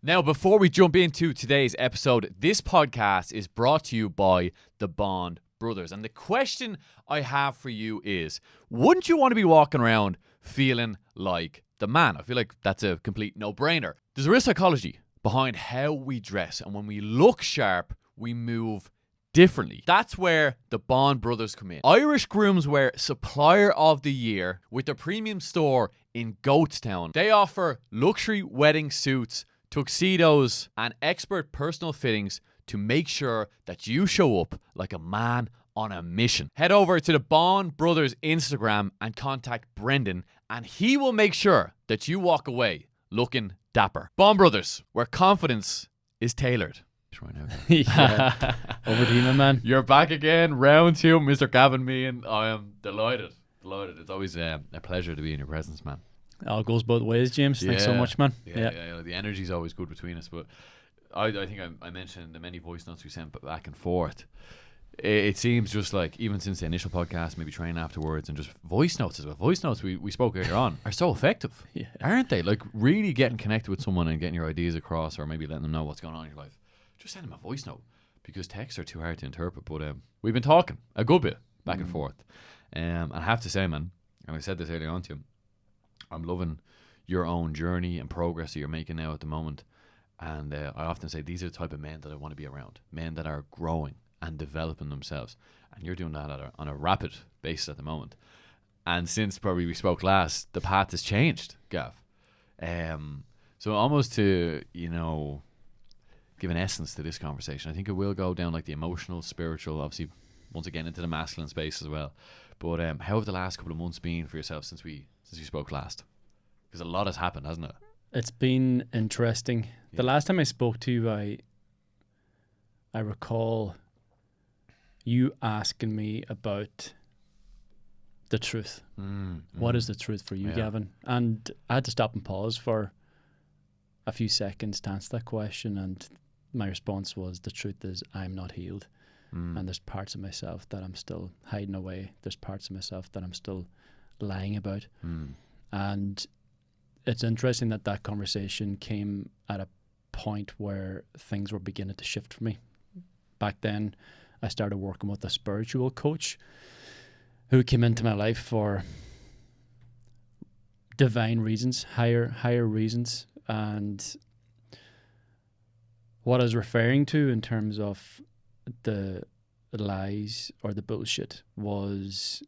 Now, before we jump into today's episode, this podcast is brought to you by the Bond Brothers. And the question I have for you is, wouldn't you want to be walking around feeling like the man? I feel like that's a complete no-brainer. There's a real psychology behind how we dress, and when we look sharp, we move differently. That's where the Bond Brothers come in. Irish Groomswear Supplier of the Year with their premium store in Goatstown. They offer luxury wedding suits, tuxedos, and expert personal fittings to make sure that you show up like a man on a mission. Head over to the Bond Brothers Instagram and contact Brendan, and he will make sure that you walk away looking dapper. Bond Brothers, where confidence is tailored. Right now, Yeah. Over to you, my man. You're back again, round two, Mr. Gavin Meenan. I am delighted. It's always a pleasure to be in your presence, man. It all goes both ways, James. Thanks so much, man. Yeah. The energy's always good between us. But I think I mentioned the many voice notes we sent back and forth. It seems just like, even since the initial podcast, maybe training afterwards, and just voice notes as well. Voice notes we spoke earlier on are so effective, aren't they? Like, really getting connected with someone and getting your ideas across, or maybe letting them know what's going on in your life. Just send them a voice note, because texts are too hard to interpret. But we've been talking a good bit back and forth. And I have to say, man, and I said this earlier on to you, I'm loving your own journey and progress that you're making now at the moment. And I often say these are the type of men that I want to be around, men that are growing and developing themselves. And you're doing that on a rapid basis at the moment. And since probably we spoke last, the path has changed, Gav. So almost to, give an essence to this conversation, I think it will go down like the emotional, spiritual, obviously once again into the masculine space as well. But how have the last couple of months been for yourself since we spoke last? Because a lot has happened, hasn't it? It's been interesting. The last time I spoke to you, I recall you asking me about the truth. What is the truth for you, Gavin? And I had to stop and pause for a few seconds to answer that question, and my response was, the truth is I'm not healed. And there's parts of myself that I'm still hiding away. There's parts of myself that I'm still lying about. And it's interesting that conversation came at a point where things were beginning to shift for me. Back then, I started working with a spiritual coach who came into my life for divine reasons, higher reasons. And what I was referring to in terms of the lies or the bullshit was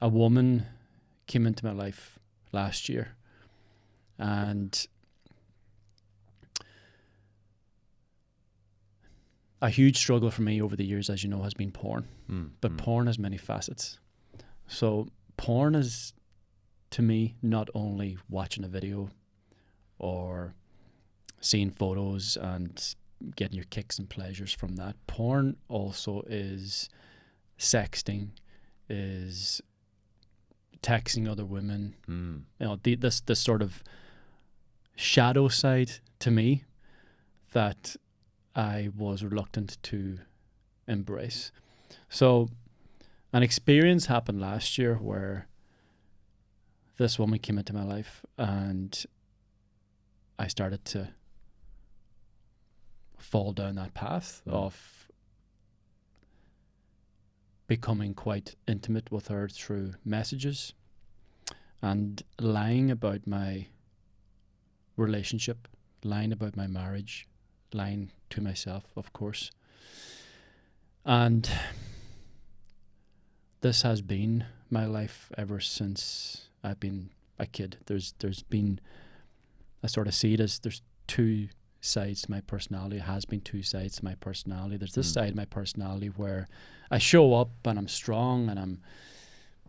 a woman came into my life last year, and a huge struggle for me over the years, as you know, has been porn. But porn has many facets. So porn is, to me, not only watching a video or seeing photos and getting your kicks and pleasures from that. Porn also is sexting, is texting other women. This sort of shadow side to me that I was reluctant to embrace. So an experience happened last year where this woman came into my life, and I started to fall down that path of becoming quite intimate with her through messages and lying about my relationship, lying about my marriage, lying to myself, of course. And this has been my life ever since I've been a kid. There's been, I sort of see it as there's two sides to my personality. It has been two sides to my personality. There's this side of my personality where I show up and I'm strong and I'm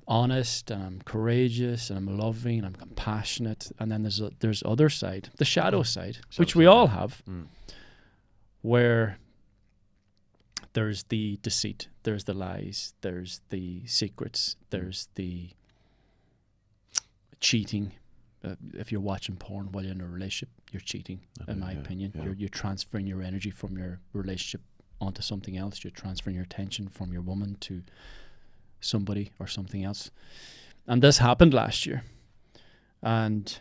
honest and I'm courageous and I'm loving and I'm compassionate. And then there's other side, the shadow side, which we all have, where there's the deceit, there's the lies, there's the secrets, there's the cheating. If you're watching porn while you're in a relationship, you're cheating, in my opinion. Yeah. You're transferring your energy from your relationship onto something else. You're transferring your attention from your woman to somebody or something else. And this happened last year. And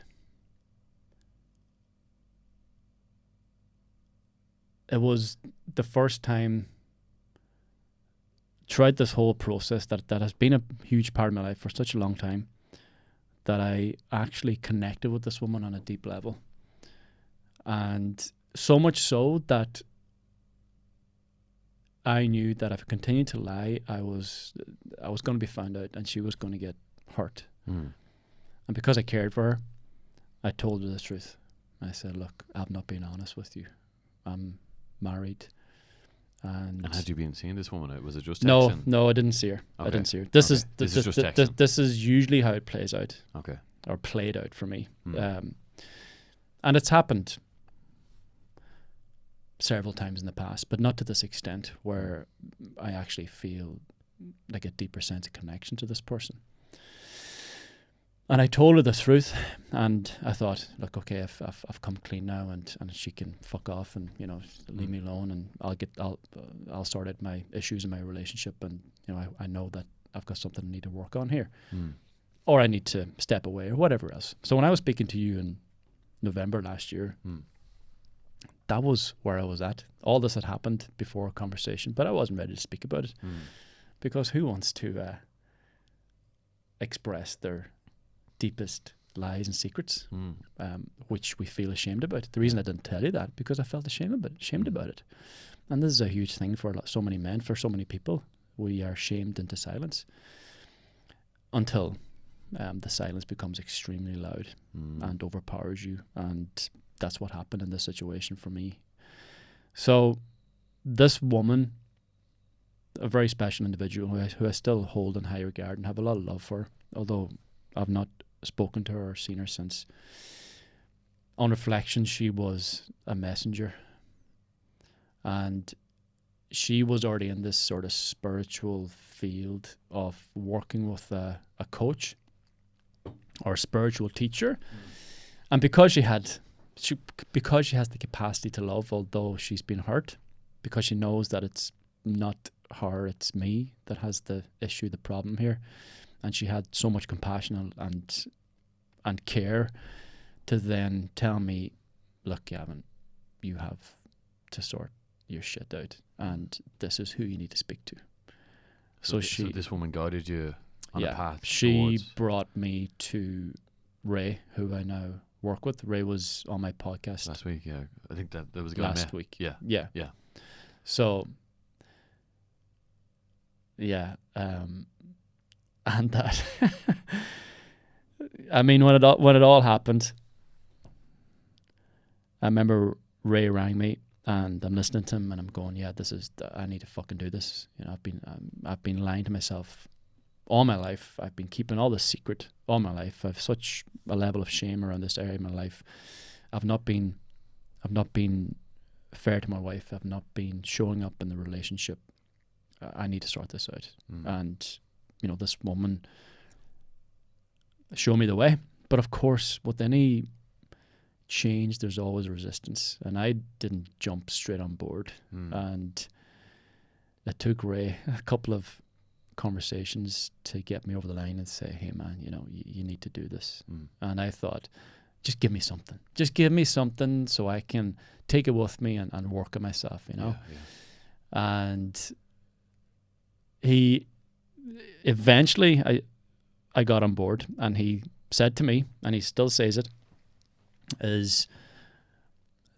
it was the first time throughout this whole process that has been a huge part of my life for such a long time, that I actually connected with this woman on a deep level. And so much so that I knew that if I continued to lie, I was going to be found out and she was going to get hurt. And because I cared for her, I told her the truth. I said, look, I've not been honest with you. I'm married. And had you been seeing this woman? Was it just no, texting? No, I didn't see her. Okay. I didn't see her. This Okay. is This is just texting. this is usually how it plays out. Okay. Or played out for me. And it's happened several times in the past, but not to this extent where I actually feel like a deeper sense of connection to this person. And I told her the truth, and I thought, look, okay, I've come clean now, and she can fuck off and, you know, leave me alone, and I'll sort out my issues in my relationship, and, you know, I know that I've got something I need to work on here, or I need to step away or whatever else. So when I was speaking to you in November last year, that was where I was at. All this had happened before a conversation, but I wasn't ready to speak about it because who wants to express their deepest lies and secrets, which we feel ashamed about? The reason I didn't tell you that because I felt ashamed about it. And this is a huge thing for so many men, for so many people. We are shamed into silence until the silence becomes extremely loud and overpowers you. And that's what happened in this situation for me. So this woman, a very special individual who I still hold in high regard and have a lot of love for, although I've not spoken to her or seen her since. On reflection, she was a messenger. And she was already in this sort of spiritual field of working with a coach or a spiritual teacher. And because she has the capacity to love, although she's been hurt, because she knows that it's not her, it's me that has the issue, the problem here. And she had so much compassion and care to then tell me, look, Gavin, you have to sort your shit out, and this is who you need to speak to. So this woman guided you on a path. She brought me to Ray, who I now work with. Ray was on my podcast last week. Yeah, I think that was a guy last week. Yeah. So, and that, I mean, when it all happened, I remember Ray rang me, and I'm listening to him, and I'm going, yeah, I need to fucking do this. You know, I've been lying to myself all my life. I've been keeping all this secret all my life. I've such a level of shame around this area of my life. I've not been fair to my wife. I've not been showing up in the relationship. I need to sort this out. And, you know, this woman showed me the way. But of course, with any change, there's always resistance. And I didn't jump straight on board. And it took Ray a couple of conversations to get me over the line and say, hey man, you know, you need to do this. And I thought, just give me something so I can take it with me and work on myself, you know. And he eventually, I got on board, and he said to me, and he still says it, is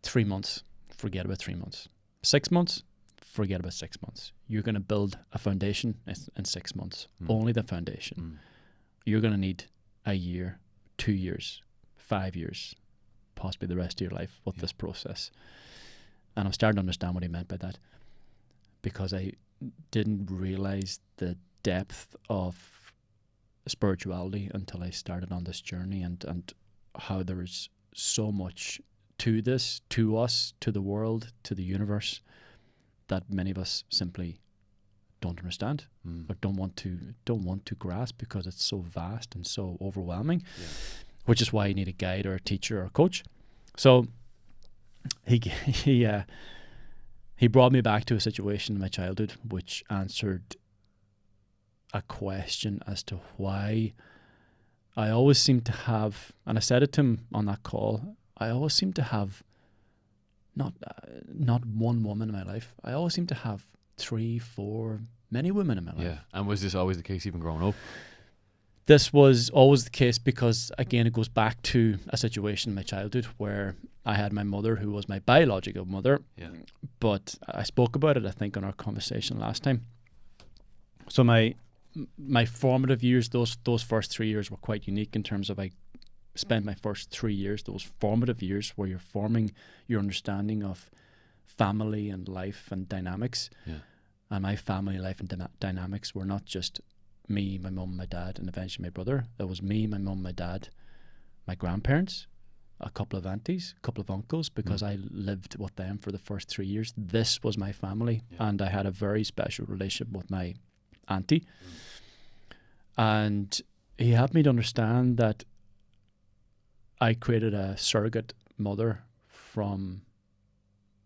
3 months, forget about 3 months. 6 months, forget about 6 months. You're going to build a foundation in 6 months, only the foundation. You're going to need a year, 2 years, 5 years, possibly the rest of your life with this process. And I'm starting to understand what he meant by that, because I didn't realize the depth of spirituality until I started on this journey, and how there is so much to this, to us, to the world, to the universe, that many of us simply don't understand or don't want to grasp, because it's so vast and so overwhelming, which is why you need a guide or a teacher or a coach. So he brought me back to a situation in my childhood which answered a question as to why I always seem to have, and I said it to him on that call, I always seem to have not one woman in my life. I always seem to have 3, 4, many women in my life. Yeah. And was this always the case even growing up? This was always the case because, again, it goes back to a situation in my childhood where I had my mother, who was my biological mother. Yeah. But I spoke about it, I think, on our conversation last time. So my formative years, those first 3 years were quite unique in terms of I spent my first 3 years, those formative years where you're forming your understanding of family and life and dynamics. Yeah. And my family life and dynamics were not just me, my mum, my dad, and eventually my brother. It was me, my mum, my dad, my grandparents, a couple of aunties, a couple of uncles, because I lived with them for the first 3 years. This was my family, and I had a very special relationship with my auntie. And he helped me to understand that I created a surrogate mother from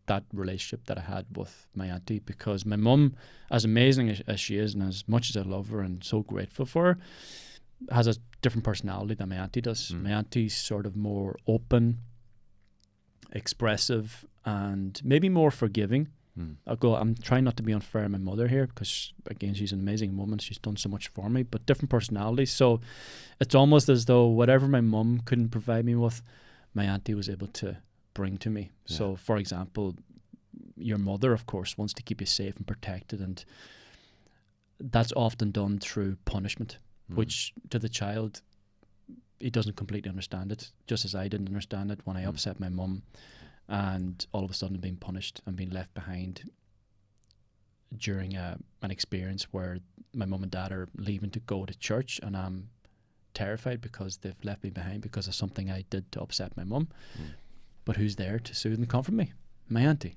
that relationship that I had with my auntie, because my mum, as amazing as she is and as much as I love her and so grateful for her, has a different personality than my auntie does. My auntie's sort of more open, expressive, and maybe more forgiving. I'm trying not to be unfair to my mother here because, again, she's an amazing woman. She's done so much for me, but different personalities. So it's almost as though whatever my mum couldn't provide me with, my auntie was able to bring to me. Yeah. So, for example, your mother, of course, wants to keep you safe and protected, and that's often done through punishment, which to the child, he doesn't completely understand it, just as I didn't understand it when I upset my mum and all of a sudden being punished and being left behind during an experience where my mum and dad are leaving to go to church, and I'm terrified because they've left me behind because of something I did to upset my mum. But who's there to soothe and comfort me? My auntie.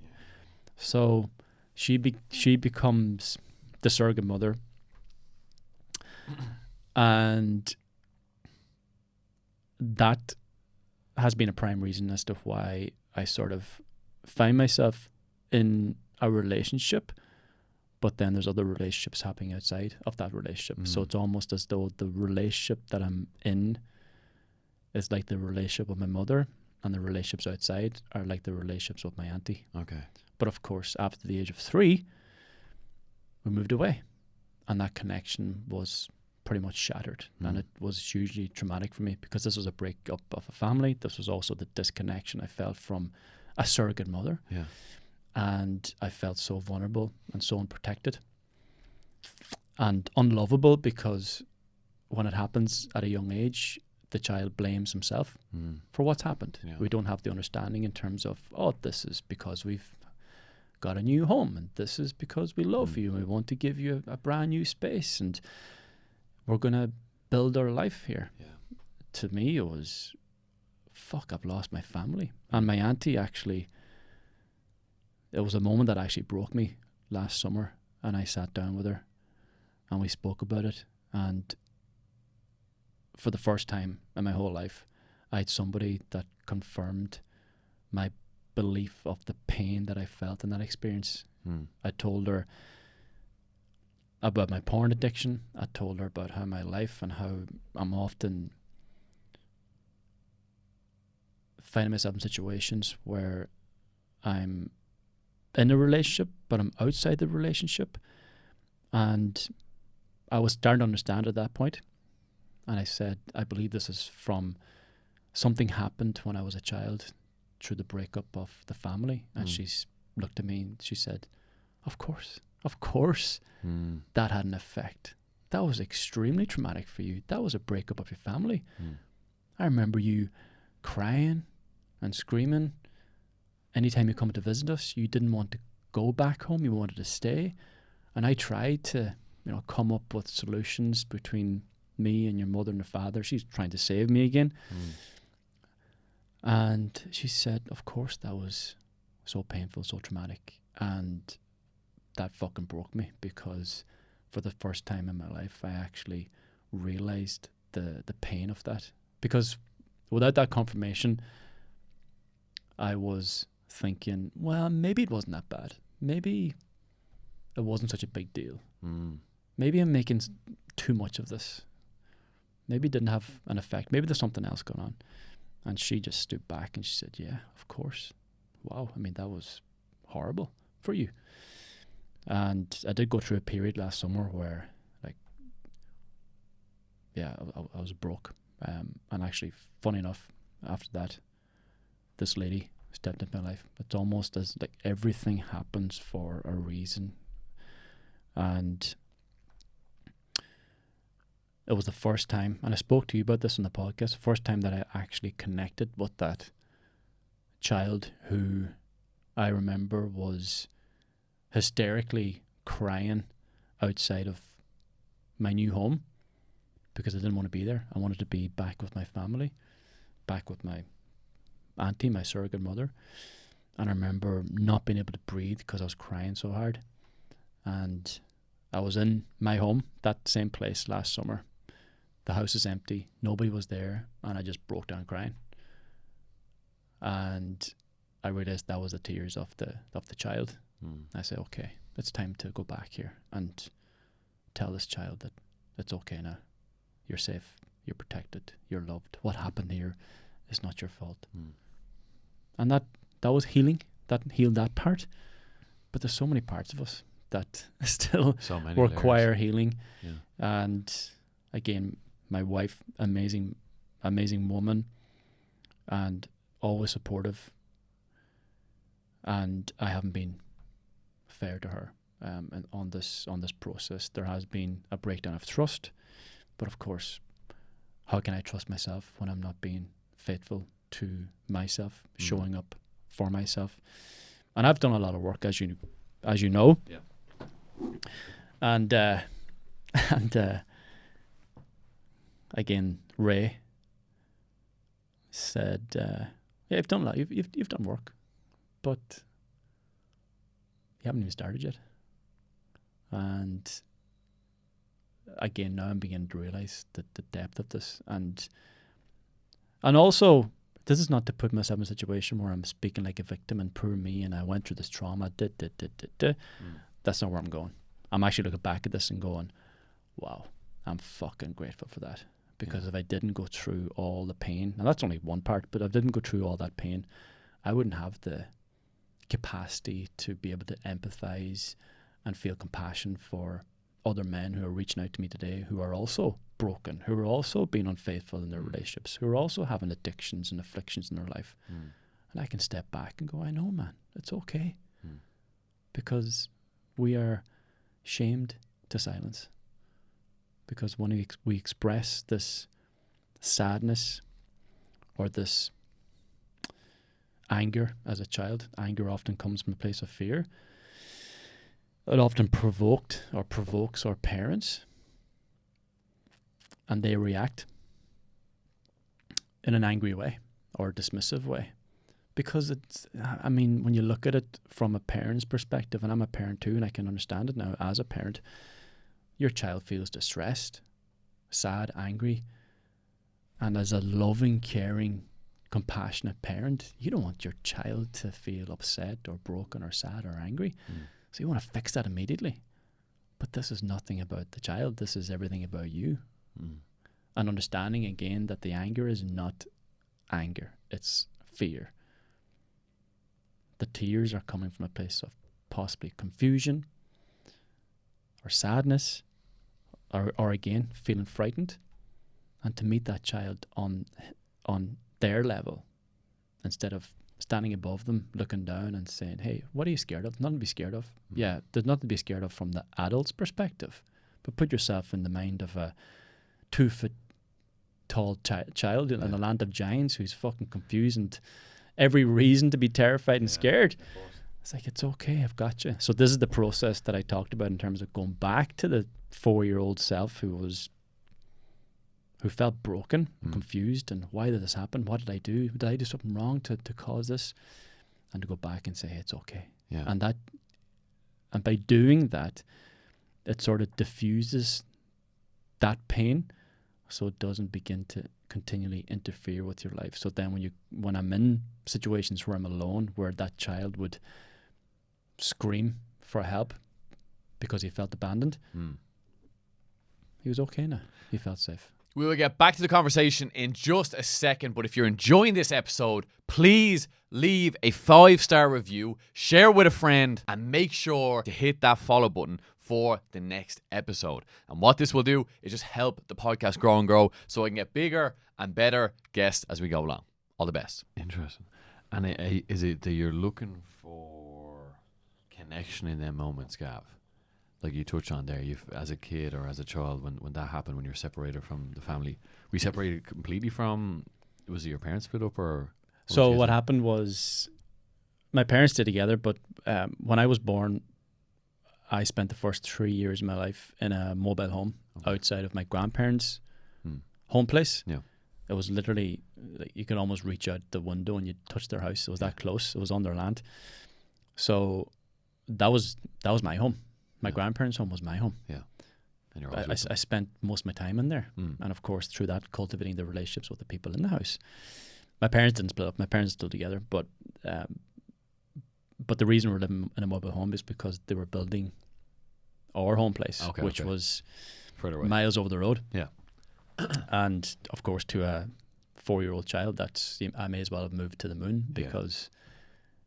So she becomes the surrogate mother, and that has been a prime reason as to why I sort of find myself in a relationship, but then there's other relationships happening outside of that relationship. So it's almost as though the relationship that I'm in is like the relationship with my mother, and the relationships outside are like the relationships with my auntie. Okay. But of course, after the age of 3, we moved away, and that connection was pretty much shattered. And it was hugely traumatic for me because this was a breakup of a family. This was also the disconnection I felt from a surrogate mother. Yeah. And I felt so vulnerable and so unprotected and unlovable, because when it happens at a young age, the child blames himself for what's happened. Yeah. We don't have the understanding in terms of, oh, this is because we've got a new home, and this is because we love you and we want to give you a brand new space, and we're going to build our life here. Yeah. To me, it was, fuck, I've lost my family. And my auntie actually, it was a moment that actually broke me last summer, and I sat down with her and we spoke about it. And for the first time in my whole life, I had somebody that confirmed my belief of the pain that I felt in that experience. I told her about my porn addiction. I told her about how my life and how I'm often finding myself in situations where I'm in a relationship, but I'm outside the relationship. And I was starting to understand at that point. And I said, I believe this is from something happened when I was a child through the breakup of the family. And she's looked at me and she said, of course that had an effect. That was extremely traumatic for you. That was a breakup of your family. I remember you crying and screaming. Anytime you come to visit us, you didn't want to go back home. You wanted to stay. And I tried to, come up with solutions between me and your mother and your father. She's trying to save me again. And she said, of course, that was so painful, so traumatic. And that fucking broke me, because for the first time in my life, I actually realized the pain of that. Because without that confirmation, I was thinking, well, maybe it wasn't that bad. Maybe it wasn't such a big deal. Maybe I'm making too much of this. Maybe it didn't have an effect. Maybe there's something else going on. And she just stood back and she said, yeah, of course. wow, I mean, that was horrible for you. And I did go through a period last summer where, like, yeah, I was broke. And actually, funny enough, after that, this lady stepped into my life. It's almost as like everything happens for a reason. And it was the first time, and I spoke to you about this on the podcast, the first time that I actually connected with that child who I remember was hysterically crying outside of my new home because I didn't want to be there. I wanted to be back with my family, back with my auntie, my surrogate mother. And I remember not being able to breathe because I was crying so hard. And I was in my home, that same place last summer. The house is empty, nobody was there, and I just broke down crying. And I realized that was the tears of the child. I said, okay, it's time to go back here and tell this child that it's okay now. You're safe, you're protected, you're loved. What happened here is not your fault. And that was healing. That healed that part. But there's so many parts of us that still require layers. Healing. Yeah. And again, my wife, amazing woman, and always supportive. And I haven't been fair to her. And on this process, there has been a breakdown of trust. But of course, how can I trust myself when I'm not being faithful to myself, showing up for myself? And I've done a lot of work, as you know. Yeah. And again, Ray said, "Yeah, you've done a lot. You've done work, but you haven't even started yet." And again, now I'm beginning to realize the depth of this, and also, this is not to put myself in a situation where I'm speaking like a victim and poor me and I went through this trauma. That's not where I'm going. I'm actually looking back at this and going, wow, I'm fucking grateful for that. Because if I didn't go through all the pain, and that's only one part, but if I didn't go through all that pain, I wouldn't have the capacity to be able to empathize and feel compassion for other men who are reaching out to me today who are also broken, who are also being unfaithful in their relationships, who are also having addictions and afflictions in their life. And I can step back and go, I know, man, it's okay. Because we are shamed to silence. Because when we express this sadness or this anger as a child, anger often comes from a place of fear. It often provokes our parents, and they react in an angry way or dismissive way. Because when you look at it from a parent's perspective, and I'm a parent too, and I can understand it now as a parent, your child feels distressed, sad, angry, and as a loving, caring, compassionate parent, you don't want your child to feel upset or broken or sad or angry. So you want to fix that immediately. But this is nothing about the child. This is everything about you. And understanding again that the anger is not anger. It's fear. The tears are coming from a place of possibly confusion or sadness or again, feeling frightened. And to meet that child on their level instead of standing above them, looking down and saying, hey, what are you scared of? Nothing to be scared of. Yeah, there's nothing to be scared of from the adult's perspective. But put yourself in the mind of a 2-foot tall child in the land of giants who's fucking confused and every reason to be terrified and scared. It's like, it's okay, I've got you. So this is the process that I talked about in terms of going back to the 4-year-old self who felt broken, confused, and why did this happen? What did I do? Did I do something wrong to cause this? And to go back and say, hey, it's okay. Yeah. And by doing that, it sort of diffuses that pain so it doesn't begin to continually interfere with your life. So then when I'm in situations where I'm alone, where that child would scream for help because he felt abandoned, he was okay now. He felt safe. We will get back to the conversation in just a second, but if you're enjoying this episode, please leave a 5-star review, share with a friend, and make sure to hit that follow button for the next episode. And what this will do is just help the podcast grow and grow so I can get bigger and better guests as we go along. All the best. Interesting. And is it that you're looking for connection in them moments, Gav? Like you touched on there, as a kid or as a child, when that happened, when you're separated from the family, were you separated completely from, was it your parents split up or? So what happened was my parents stayed together, but when I was born, I spent the first 3 years of my life in a mobile home outside of my grandparents' home place. Yeah. It was literally, like, you could almost reach out the window and you'd touch their house. It was that close. It was on their land. So that was my home. My grandparents' home was my home. Yeah. And I spent most of my time in there. And of course, through that, cultivating the relationships with the people in the house. My parents didn't split up. My parents are still together. But the reason we're living in a mobile home is because they were building our home place, which was further away, miles over the road. Yeah. And of course, to a 4-year-old child, I may as well have moved to the moon because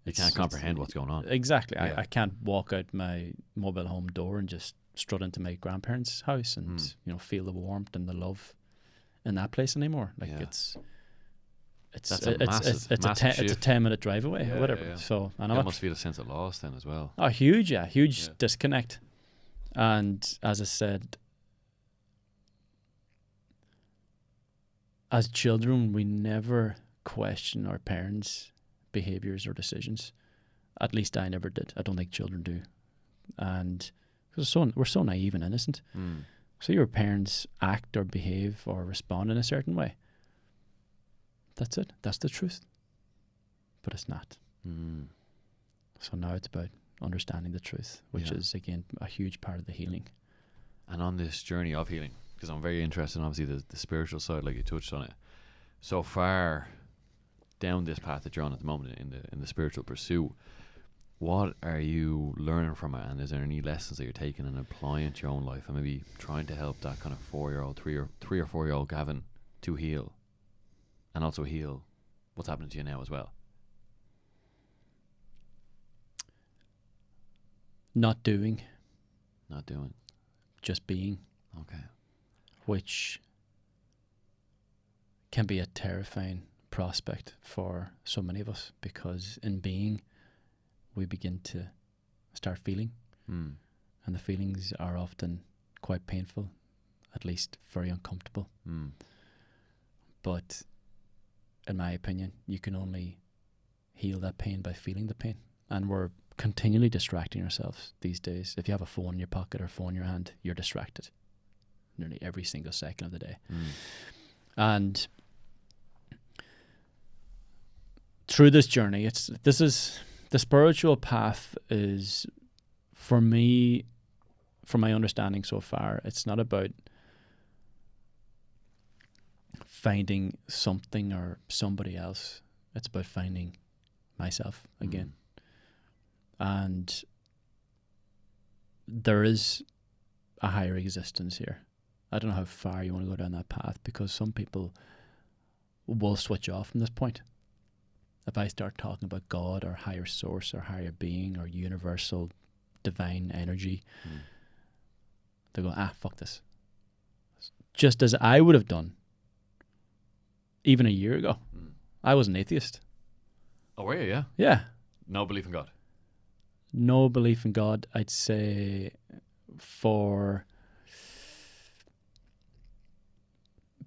you can't comprehend what's going on. Exactly. Yeah. I can't walk out my mobile home door and just strut into my grandparents' house and feel the warmth and the love in that place anymore. Like it's a 10-minute drive away or whatever. Yeah. So I know you must feel a sense of loss then as well. Oh, huge disconnect. And as I said, as children, we never question our parents' behaviors or decisions. At least I never did. I don't think children do. And we're so naive and innocent. So your parents act or behave or respond in a certain way. That's it. That's the truth. But it's not. So now it's about understanding the truth, which is, again, a huge part of the healing. And on this journey of healing, because I'm very interested in obviously the spiritual side, like you touched on it. So far down this path that you're on at the moment in the spiritual pursuit, what are you learning from it? And is there any lessons that you're taking and applying to your own life and maybe trying to help that kind of 4-year-old, 3 or 4-year-old Gavin to heal and also heal what's happening to you now as well? Not doing. Just being. Okay. Which can be a terrifying prospect for so many of us, because in being, we begin to start feeling. And the feelings are often quite painful, at least very uncomfortable. But in my opinion, you can only heal that pain by feeling the pain. And we're continually distracting ourselves these days. If you have a phone in your pocket or a phone in your hand, you're distracted nearly every single second of the day. And through this journey, the spiritual path is, for me, from my understanding so far, it's not about finding something or somebody else. It's about finding myself again. And there is a higher existence here. I don't know how far you want to go down that path, because some people will switch off from this point. If I start talking about God or higher source or higher being or universal divine energy, they go, fuck this. Just as I would have done even a year ago. I was an atheist. Oh, were you? Yeah? Yeah. No belief in God? No belief in God, I'd say, for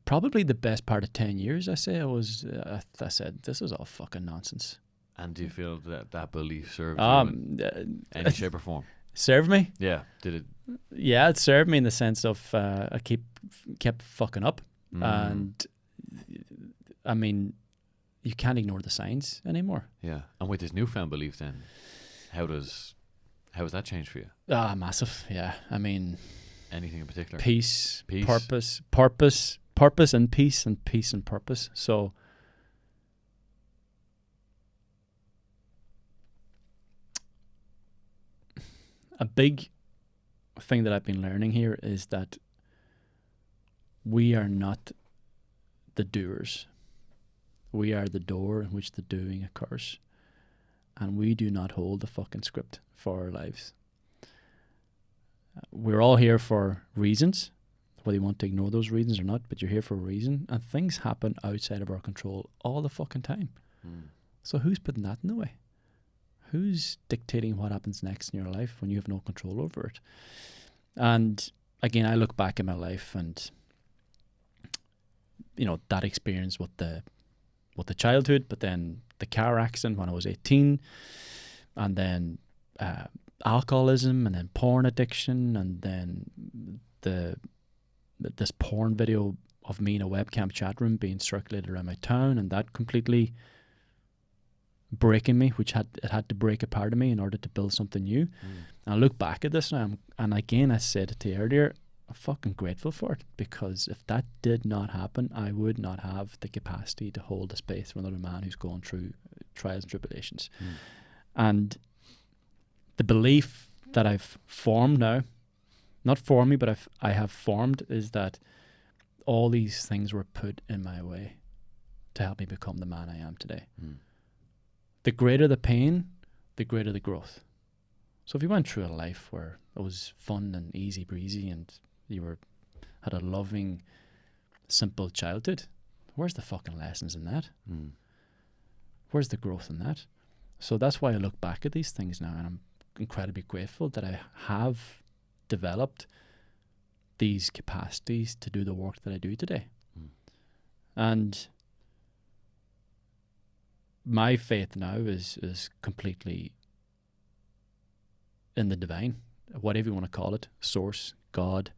probably the best part of 10 years. I said, this is all fucking nonsense. And do you feel that belief served you in any shape or form? Served me? Yeah. Did it? Yeah, it served me in the sense of I kept fucking up. And, I mean, you can't ignore the signs anymore. Yeah. And with this newfound belief then, how has that changed for you? Massive, yeah. I mean, anything in particular? Peace, purpose and peace and purpose. So a big thing that I've been learning here is that we are not the doers. We are the door in which the doing occurs. and we do not hold the fucking script for our lives. We're all here for reasons, whether you want to ignore those reasons or not, but you're here for a reason, and things happen outside of our control all the fucking time. So who's putting that in the way? Who's dictating what happens next in your life when you have no control over it? And again, I look back in my life, and you know, that experience with the childhood, but then the car accident when I was 18, and then alcoholism, and then porn addiction, and then this porn video of me in a webcam chat room being circulated around my town, and that completely breaking me, which had to break a part of me in order to build something new. And I look back at this now, and again, I said it to you earlier, I'm fucking grateful for it, because if that did not happen, I would not have the capacity to hold a space for another man who's going through trials and tribulations. And the belief that I've formed now, not for me, but I have formed, is that all these things were put in my way to help me become the man I am today. The greater the pain, the greater the growth. So if you went through a life where it was fun and easy breezy, and you had a loving, simple childhood, where's the fucking lessons in that? Where's the growth in that? So that's why I look back at these things now, and I'm incredibly grateful that I have developed these capacities to do the work that I do today. And my faith now is completely in the divine, whatever you want to call it, source, God.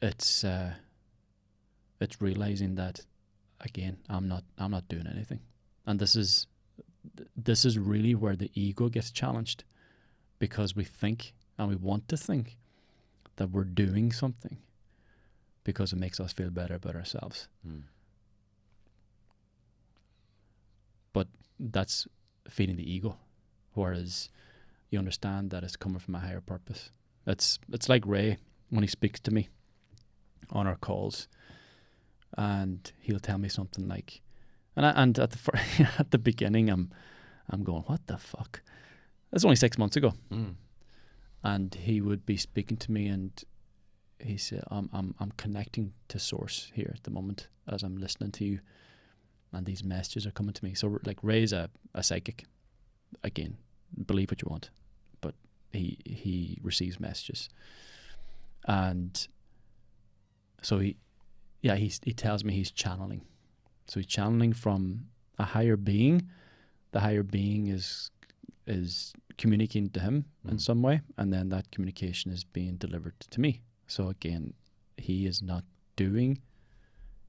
It's realizing that, again, I'm not doing anything, and this is really where the ego gets challenged, because we think, and we want to think, that we're doing something because it makes us feel better about ourselves. But that's feeding the ego, whereas you understand that it's coming from a higher purpose. It's like Ray, when he speaks to me on our calls, and he'll tell me something like, and at the beginning I'm going, what the fuck? That's only 6 months ago. And he would be speaking to me, and he said, I'm connecting to source here at the moment as I'm listening to you, and these messages are coming to me. So like, Ray's a psychic, again, believe what you want, but he receives messages. And so he tells me he's channeling. So he's channeling from a higher being. The higher being is communicating to him in some way, and then that communication is being delivered to me. So again, he is not doing.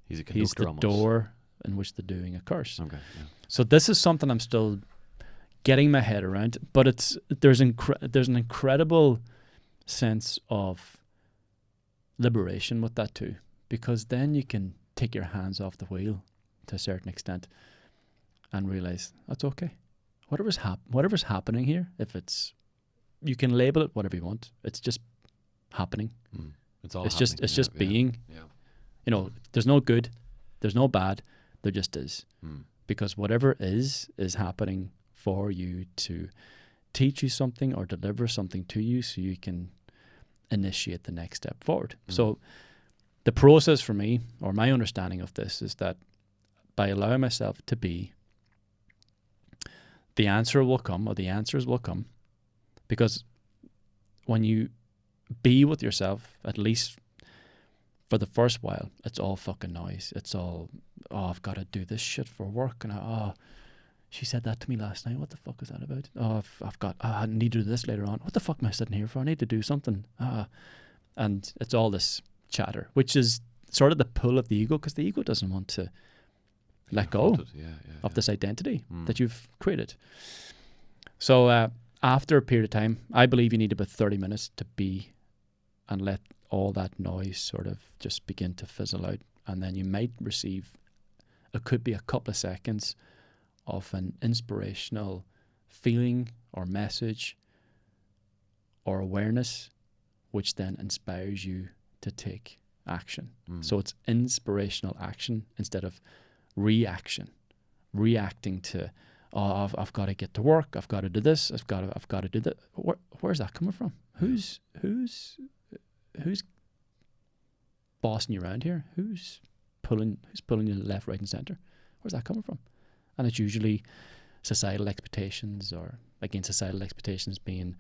He's a conductor. He's the almost. Door in which the doing occurs. Okay. Yeah. So this is something I'm still getting my head around, but there's an incredible sense of liberation with that too, because then you can take your hands off the wheel to a certain extent and realize that's okay. Whatever's happening here, you can label it whatever you want. It's just happening. It's all. It's happening. just being. Yeah. You know, there's no good, there's no bad. There just is. Because whatever is happening for you to teach you something or deliver something to you, so you can initiate the next step forward. So the process for me, or my understanding of this, is that by allowing myself to be, the answer will come, or the answers will come, because when you be with yourself, at least for the first while, it's all fucking noise. It's all, I've got to do this shit for work, and she said that to me last night. What the fuck is that about? I need to do this later on. What the fuck am I sitting here for? I need to do something. And it's all this chatter, which is sort of the pull of the ego, because the ego doesn't want to let go of this identity that you've created. So after a period of time, I believe you need about 30 minutes to be and let all that noise sort of just begin to fizzle out. And then you might receive, it could be a couple of seconds of an inspirational feeling or message or awareness, which then inspires you to take action. So it's inspirational action instead of reaction, reacting to, oh, I've got to get to work. I've got to do this. I've got to do that. Where's that coming from? Who's bossing you around here? Who's pulling you left, right, and center? Where's that coming from? And it's usually societal expectations, or again, societal expectations being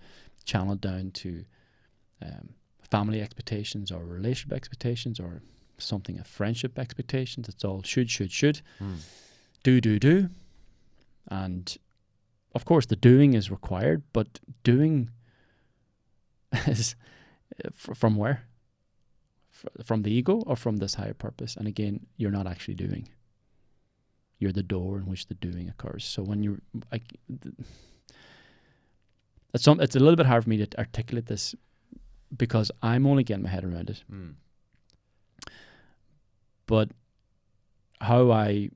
channeled down to family expectations or relationship expectations or something of friendship expectations. It's all should. Do. And of course the doing is required, but doing is from where? From the ego or from this higher purpose? And again, you're not actually doing. You're the door in which the doing occurs. So when you're like, it's a little bit hard for me to articulate this because I'm only getting my head around it. But how I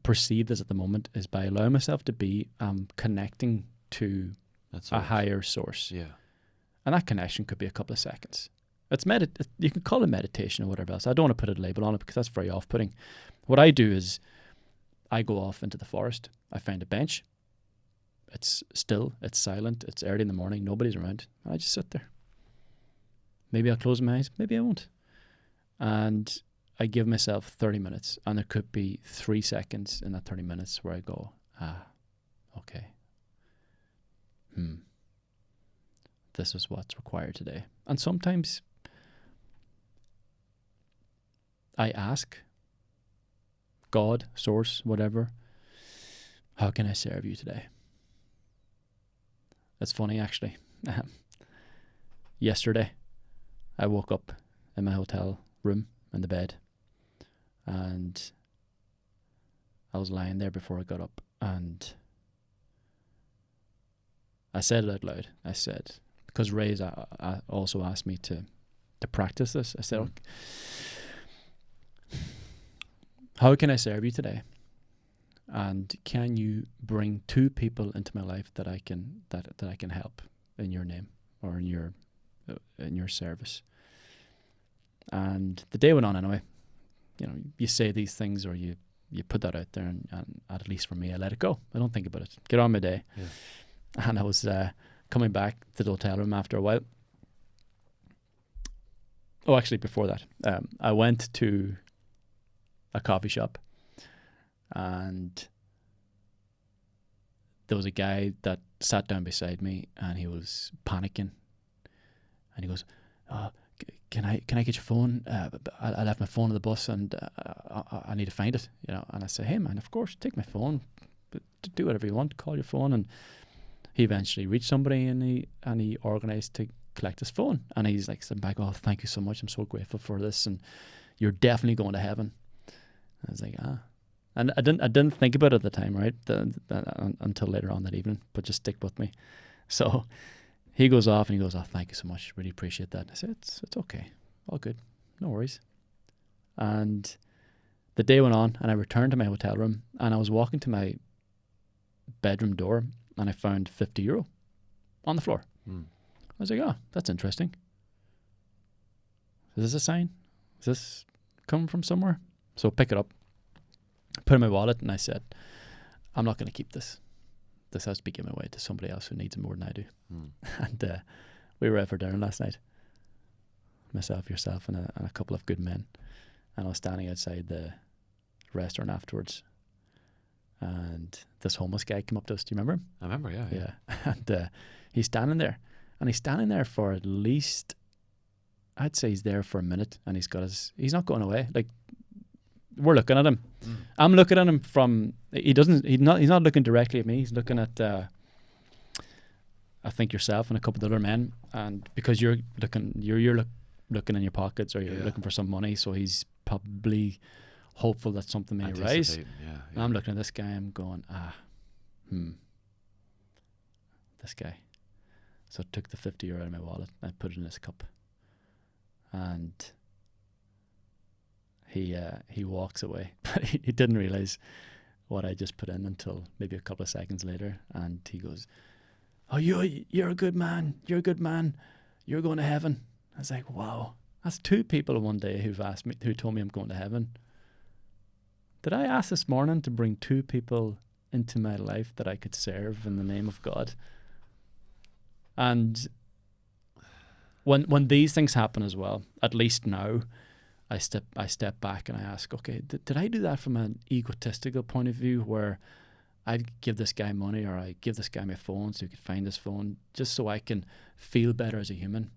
perceive this at the moment is by allowing myself to be connecting to a higher source. Yeah. And that connection could be a couple of seconds. It's you can call it meditation or whatever else. I don't want to put a label on it because that's very off-putting. What I do is I go off into the forest. I find a bench. It's still, it's silent, it's early in the morning, nobody's around. And I just sit there. Maybe I'll close my eyes, maybe I won't. And I give myself 30 minutes, and there could be 3 seconds in that 30 minutes where I go, okay. This is what's required today. And sometimes I ask God, source, whatever, how can I serve you today? It's funny, actually. Yesterday, I woke up in my hotel room in the bed, and I was lying there before I got up, and I said it out loud. I said, because Ray's also asked me to practice this. I said, okay, how can I serve you today? And can you bring 2 people into my life that I can help in your name or in your service? And the day went on anyway. You know, you say these things or you put that out there, and at least for me, I let it go. I don't think about it. Get on my day. Yeah. And I was coming back to the hotel room after a while. Oh, actually, before that, I went to a coffee shop, and there was a guy that sat down beside me, and he was panicking, and he goes, can I get your phone? I left my phone on the bus, and I need to find it, you know. And I said, hey man, of course, take my phone, but do whatever you want, call your phone. And he eventually reached somebody, and he organized to collect his phone. And he's like sitting back, oh, thank you so much, I'm so grateful for this, and you're definitely going to heaven. I was like, and I didn't think about it at the time, right? Until later on that evening, but just stick with me. So he goes off and he goes, oh, thank you so much, really appreciate that. And I said, it's okay, all good, no worries. And the day went on, and I returned to my hotel room, and I was walking to my bedroom door, and I found €50 on the floor. I was like, oh, that's interesting. Is this a sign? Is this coming from somewhere? So pick it up, put it in my wallet, and I said, I'm not going to keep this. This has to be given away to somebody else who needs it more than I do. And we were out for dinner last night, myself, yourself, and a couple of good men. And I was standing outside the restaurant afterwards, and this homeless guy came up to us. Do you remember him? I remember, yeah. Yeah. And he's standing there, and he's standing there for at least, I'd say he's there for a minute, and he's not going away. Like, we're looking at him. I'm looking at him from, he's not looking directly at me. He's looking at, I think, yourself and a couple of other men. And because you're looking in your pockets, or you're looking for some money, so he's probably hopeful that something may arise. Yeah. I'm looking at this guy, I'm going, this guy. So I took the €50 out of my wallet, and I put it in his cup. And he walks away, but he didn't realize what I just put in until maybe a couple of seconds later. And he goes, oh, you're a good man. You're a good man. You're going to heaven. I was like, wow, that's 2 people one day who told me I'm going to heaven. Did I ask this morning to bring 2 people into my life that I could serve in the name of God. And when these things happen as well, at least now, I step back and I ask, okay, did I do that from an egotistical point of view, where I'd give this guy money, or I give this guy my phone so he could find his phone just so I can feel better as a human?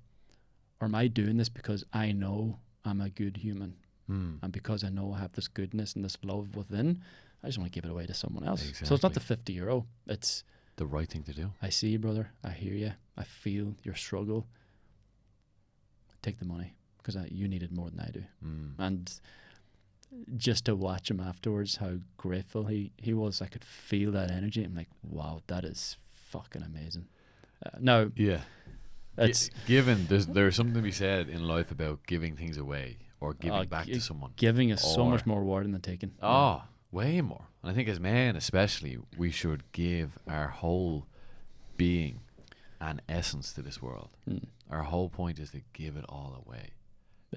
Or am I doing this because I know I'm a good human? And because I know I have this goodness and this love within, I just want to give it away to someone else. Exactly. So it's not the €50. It's the right thing to do. I see you, brother. I hear you. I feel your struggle. Take the money, because you need it more than I do. And just to watch him afterwards, how grateful he was, I could feel that energy. I'm like, wow, that is fucking amazing. Now, yeah, it's given there's something to be said in life about giving things away or giving back to someone. Giving is so much more rewarding than taking. Way more. And I think as men especially, we should give our whole being and essence to this world. Our whole point is to give it all away.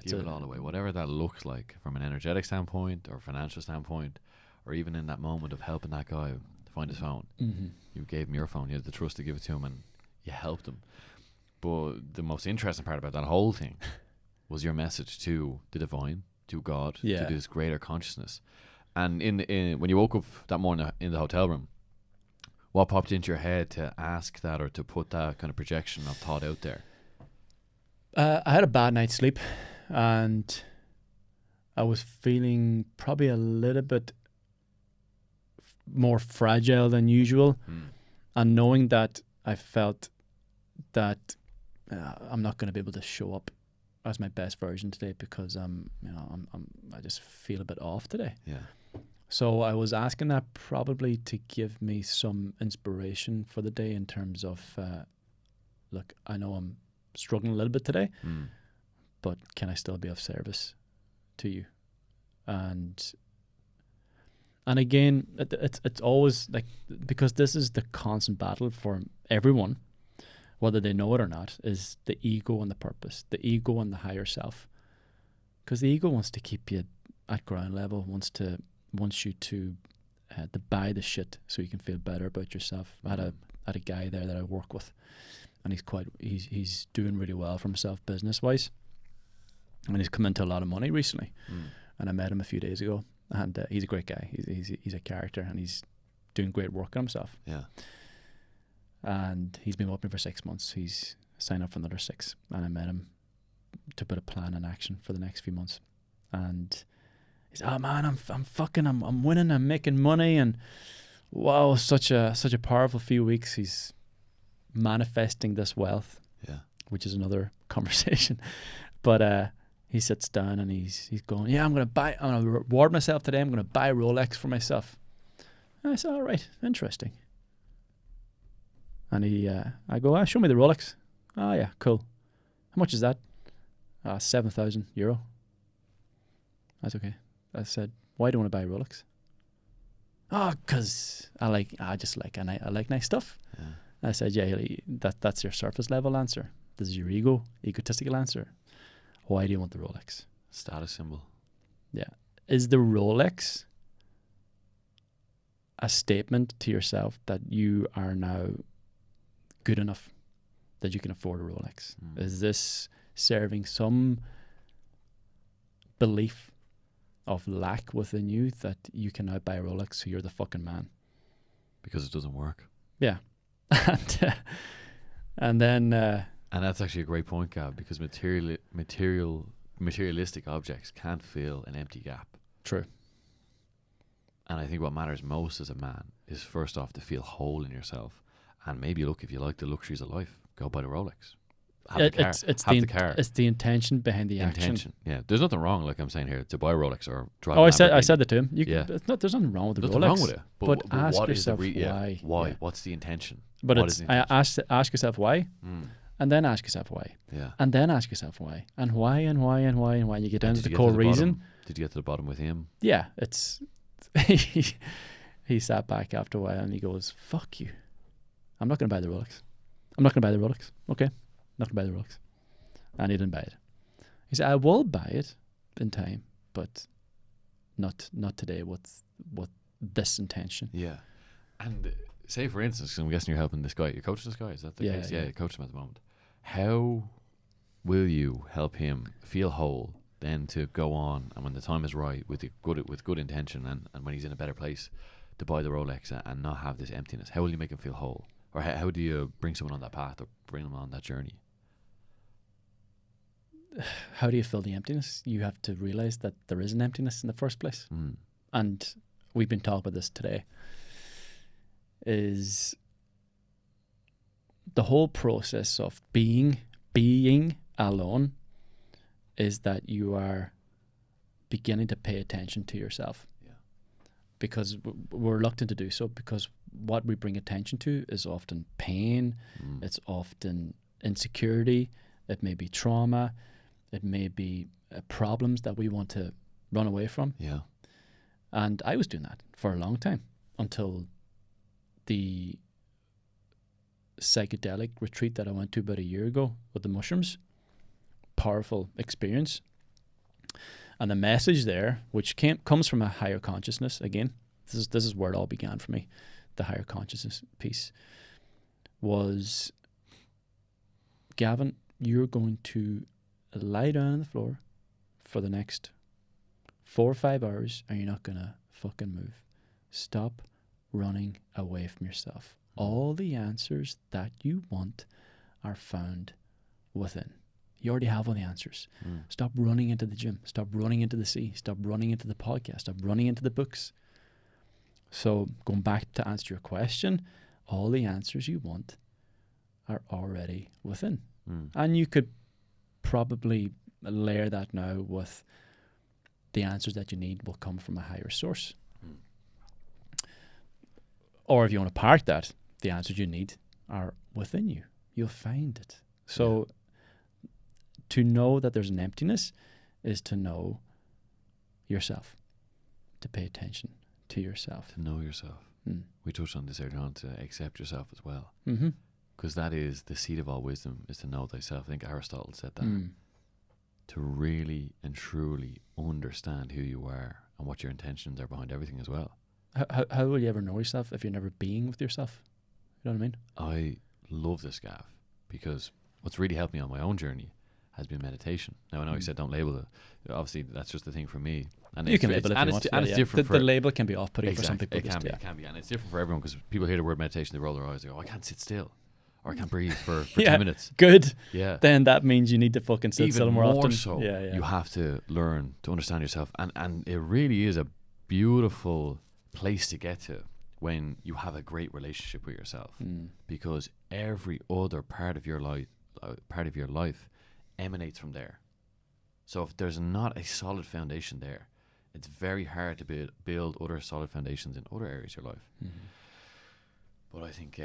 Give it all away, whatever that looks like, from an energetic standpoint or financial standpoint, or even in that moment of helping that guy to find his phone. You gave him your phone, you had the trust to give it to him, and you helped him. But the most interesting part about that whole thing was your message to the divine, to God, to this greater consciousness. And in when you woke up that morning in the hotel room, what popped into your head to ask that, or to put that kind of projection of thought out there? I had a bad night's sleep, and I was feeling probably a little bit more fragile than usual. And knowing that, I felt that I'm not going to be able to show up as my best version today, because I just feel a bit off today. Yeah. So I was asking that probably to give me some inspiration for the day, in terms of, look, I know I'm struggling a little bit today, but can I still be of service to you? And again, it's always like, because this is the constant battle for everyone, whether they know it or not, is the ego and the purpose, the ego and the higher self. Because the ego wants to keep you at ground level, wants you to buy the shit so you can feel better about yourself. I had a guy there that I work with, and he's doing really well for himself business wise, and he's come into a lot of money recently. And I met him a few days ago, and he's a great guy. He's a character, and he's doing great work on himself. Yeah. And he's been with me for 6 months. He's signed up for another 6, and I met him to put a plan in action for the next few months. And he's, oh man, I'm winning, I'm making money, and wow, such a powerful few weeks. He's manifesting this wealth, which is another conversation. But he sits down and he's going, I'm gonna reward myself today. I'm gonna buy a Rolex for myself. And I said, all right, interesting. And I go, show me the Rolex. Oh yeah, cool. How much is that? €7,000. That's okay. I said, why do you want to buy a Rolex? Oh, because I like nice stuff. Yeah. I said, that's your surface level answer. This is your egotistical answer. Why do you want the Rolex? Status symbol. Yeah. Is the Rolex a statement to yourself that you are now good enough, that you can afford a Rolex? Is this serving some belief of lack within you, that you can now buy a Rolex, so you're the fucking man? Because it doesn't work. Yeah. And then and that's actually a great point, Gav, because materialistic objects can't fill an empty gap. True. And I think what matters most as a man is, first off, to feel whole in yourself. And maybe, look, if you like the luxuries of life, go buy the Rolex. Have the car. It's the intention behind the action. Yeah, there's nothing wrong, like I'm saying here, to buy a Rolex or drive. I said that to him. There's nothing wrong with the Rolex. Nothing wrong with it. But ask yourself why. Why? Yeah. What's the intention? But ask yourself why, and then ask yourself why. Yeah. And then ask yourself why, and why, and why, and why, and why. You get down to the core reason. Did you get to the bottom with him? Yeah, it's. He sat back after a while and he goes, "Fuck you. I'm not going to buy the Rolex. I'm not going to buy the Rolex. Okay, I'm not going to buy the Rolex." And he didn't buy it. He said, "I will buy it in time, but not today with this intention." Yeah. And say, for instance, 'cause I'm guessing you're helping this guy. You're coaching this guy. Is that the case? Yeah, you coach him at the moment. How will you help him feel whole then to go on, and when the time is right, with good intention, and when he's in a better place, to buy the Rolex and not have this emptiness? How will you make him feel whole? Or how do you bring someone on that path, or bring them on that journey? How do you fill the emptiness? You have to realize that there is an emptiness in the first place. And we've been talking about this today. Is the whole process of being alone is that you are beginning to pay attention to yourself. Yeah. Because we're reluctant to do so, because what we bring attention to is often pain, it's often insecurity, it may be trauma, it may be problems that we want to run away from. Yeah. And I was doing that for a long time, until the psychedelic retreat that I went to about a year ago with the mushrooms. Powerful experience. And the message there, which comes from a higher consciousness, again, this is where it all began for me, the higher consciousness piece, was, Gavin, you're going to lie down on the floor for the next 4 or 5 hours, and you're not going to fucking move. Stop running away from yourself. All the answers that you want are found within. You already have all the answers. Stop running into the gym. Stop running into the sea. Stop running into the podcast. Stop running into the books. So going back to answer your question, all the answers you want are already within. And you could probably layer that now with the answers that you need will come from a higher source. Or if you want to park that, the answers you need are within you. You'll find it. So to know that there's an emptiness is to know yourself, to pay attention to yourself. To know yourself. We touched on this earlier on, to accept yourself as well. Because that is the seed of all wisdom, is to know thyself. I think Aristotle said that. To really and truly understand who you are and what your intentions are behind everything as well. How will you ever know yourself if you're never being with yourself? You know what I mean? I love this, Gav, because what's really helped me on my own journey has been meditation. Now, I know you said don't label it. Obviously, that's just the thing for me. And you can label it if you want. And it's different. The label can be off-putting for some people. It can be. And it's different for everyone, because people hear the word meditation, they roll their eyes, they go, I can't sit still. Or I can't breathe for 2 minutes. Good. Yeah. Then that means you need to fucking sit still more often. So, you have to learn to understand yourself. And it really is a beautiful place to get to when you have a great relationship with yourself, because every other part of your life emanates from there. So if there's not a solid foundation there, it's very hard to build other solid foundations in other areas of your life. But I think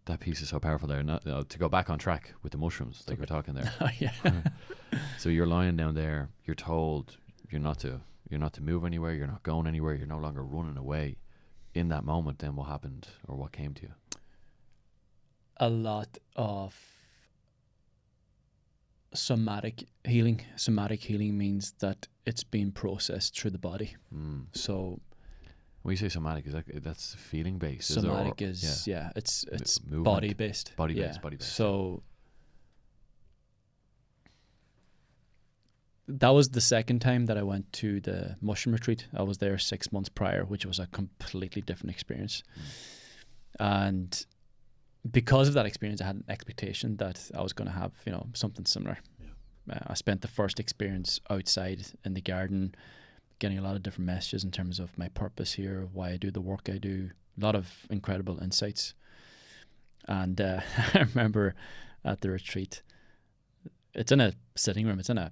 that piece is so powerful there. To go back on track with the mushrooms, like we're talking there. So you're lying down there, you're told you're not to move anywhere, you're not going anywhere, you're no longer running away. In that moment, then what happened, or what came to you? A lot of somatic healing. Somatic healing means that it's being processed through the body. So when you say somatic, that's feeling based? Somatic it's body based. Body based. So that was the second time that I went to the mushroom retreat. I was there 6 months prior, which was a completely different experience. And because of that experience, I had an expectation that I was going to have, something similar. I spent the first experience outside in the garden, getting a lot of different messages in terms of my purpose here, why I do the work I do, a lot of incredible insights. And I remember at the retreat, it's in a sitting room, it's in a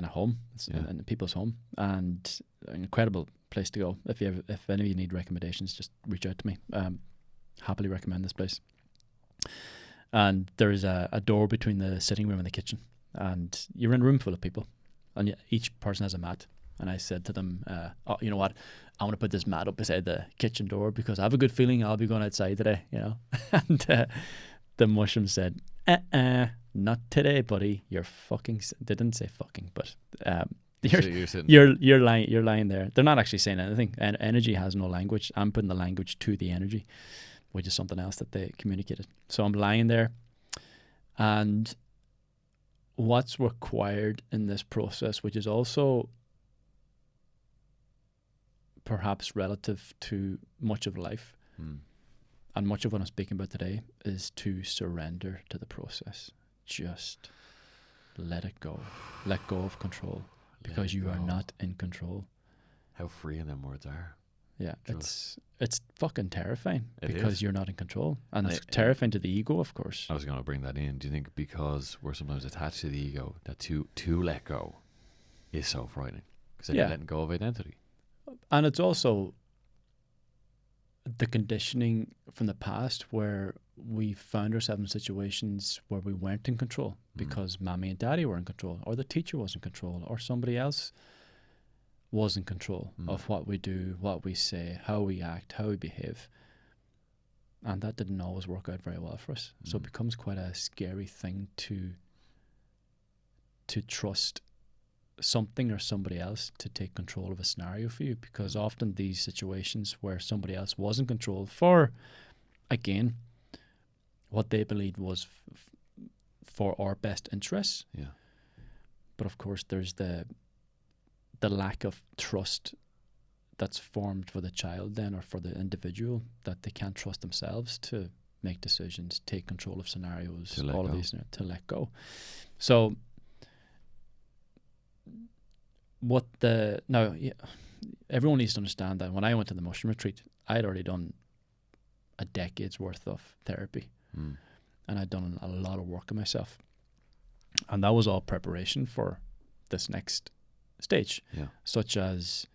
home, in people's home, and an incredible place to go. If any of you need recommendations, just reach out to me. Happily recommend this place. And there is a door between the sitting room and the kitchen, and you're in a room full of people, and each person has a mat. And I said to them, you know what, I want to put this mat up beside the kitchen door because I have a good feeling I'll be going outside today, And the mushroom said, not today, buddy. You're fucking... They didn't say fucking, but You're sitting. You're lying there. They're not actually saying anything. And energy has no language. I'm putting the language to the energy, which is something else that they communicated. So I'm lying there, and what's required in this process, which is also perhaps relative to much of life, and much of what I'm speaking about today, is to surrender to the process. Just let it go. Let go of control, because you are not in control. How freeing them words are. Yeah, it's fucking terrifying, because you're not in control, and it's terrifying to the ego, of course. I was going to bring that in. Do you think because we're sometimes attached to the ego, that to let go is so frightening? Because you're letting go of identity. And it's also the conditioning from the past where we found ourselves in situations where we weren't in control because mommy and daddy were in control, or the teacher was in control, or somebody else was in control of what we do, what we say, how we act, how we behave. And that didn't always work out very well for us. So it becomes quite a scary thing to trust something or somebody else to take control of a scenario for you, because often these situations where somebody else was in control for, again, what they believed was for our best interests. Yeah. But of course there's the lack of trust that's formed for the child then, or for the individual, that they can't trust themselves to make decisions, take control of scenarios, all of these, to let go. So everyone needs to understand that when I went to the mushroom retreat, I had already done a decade's worth of therapy, and I'd done a lot of work on myself, and that was all preparation for this next stage, such as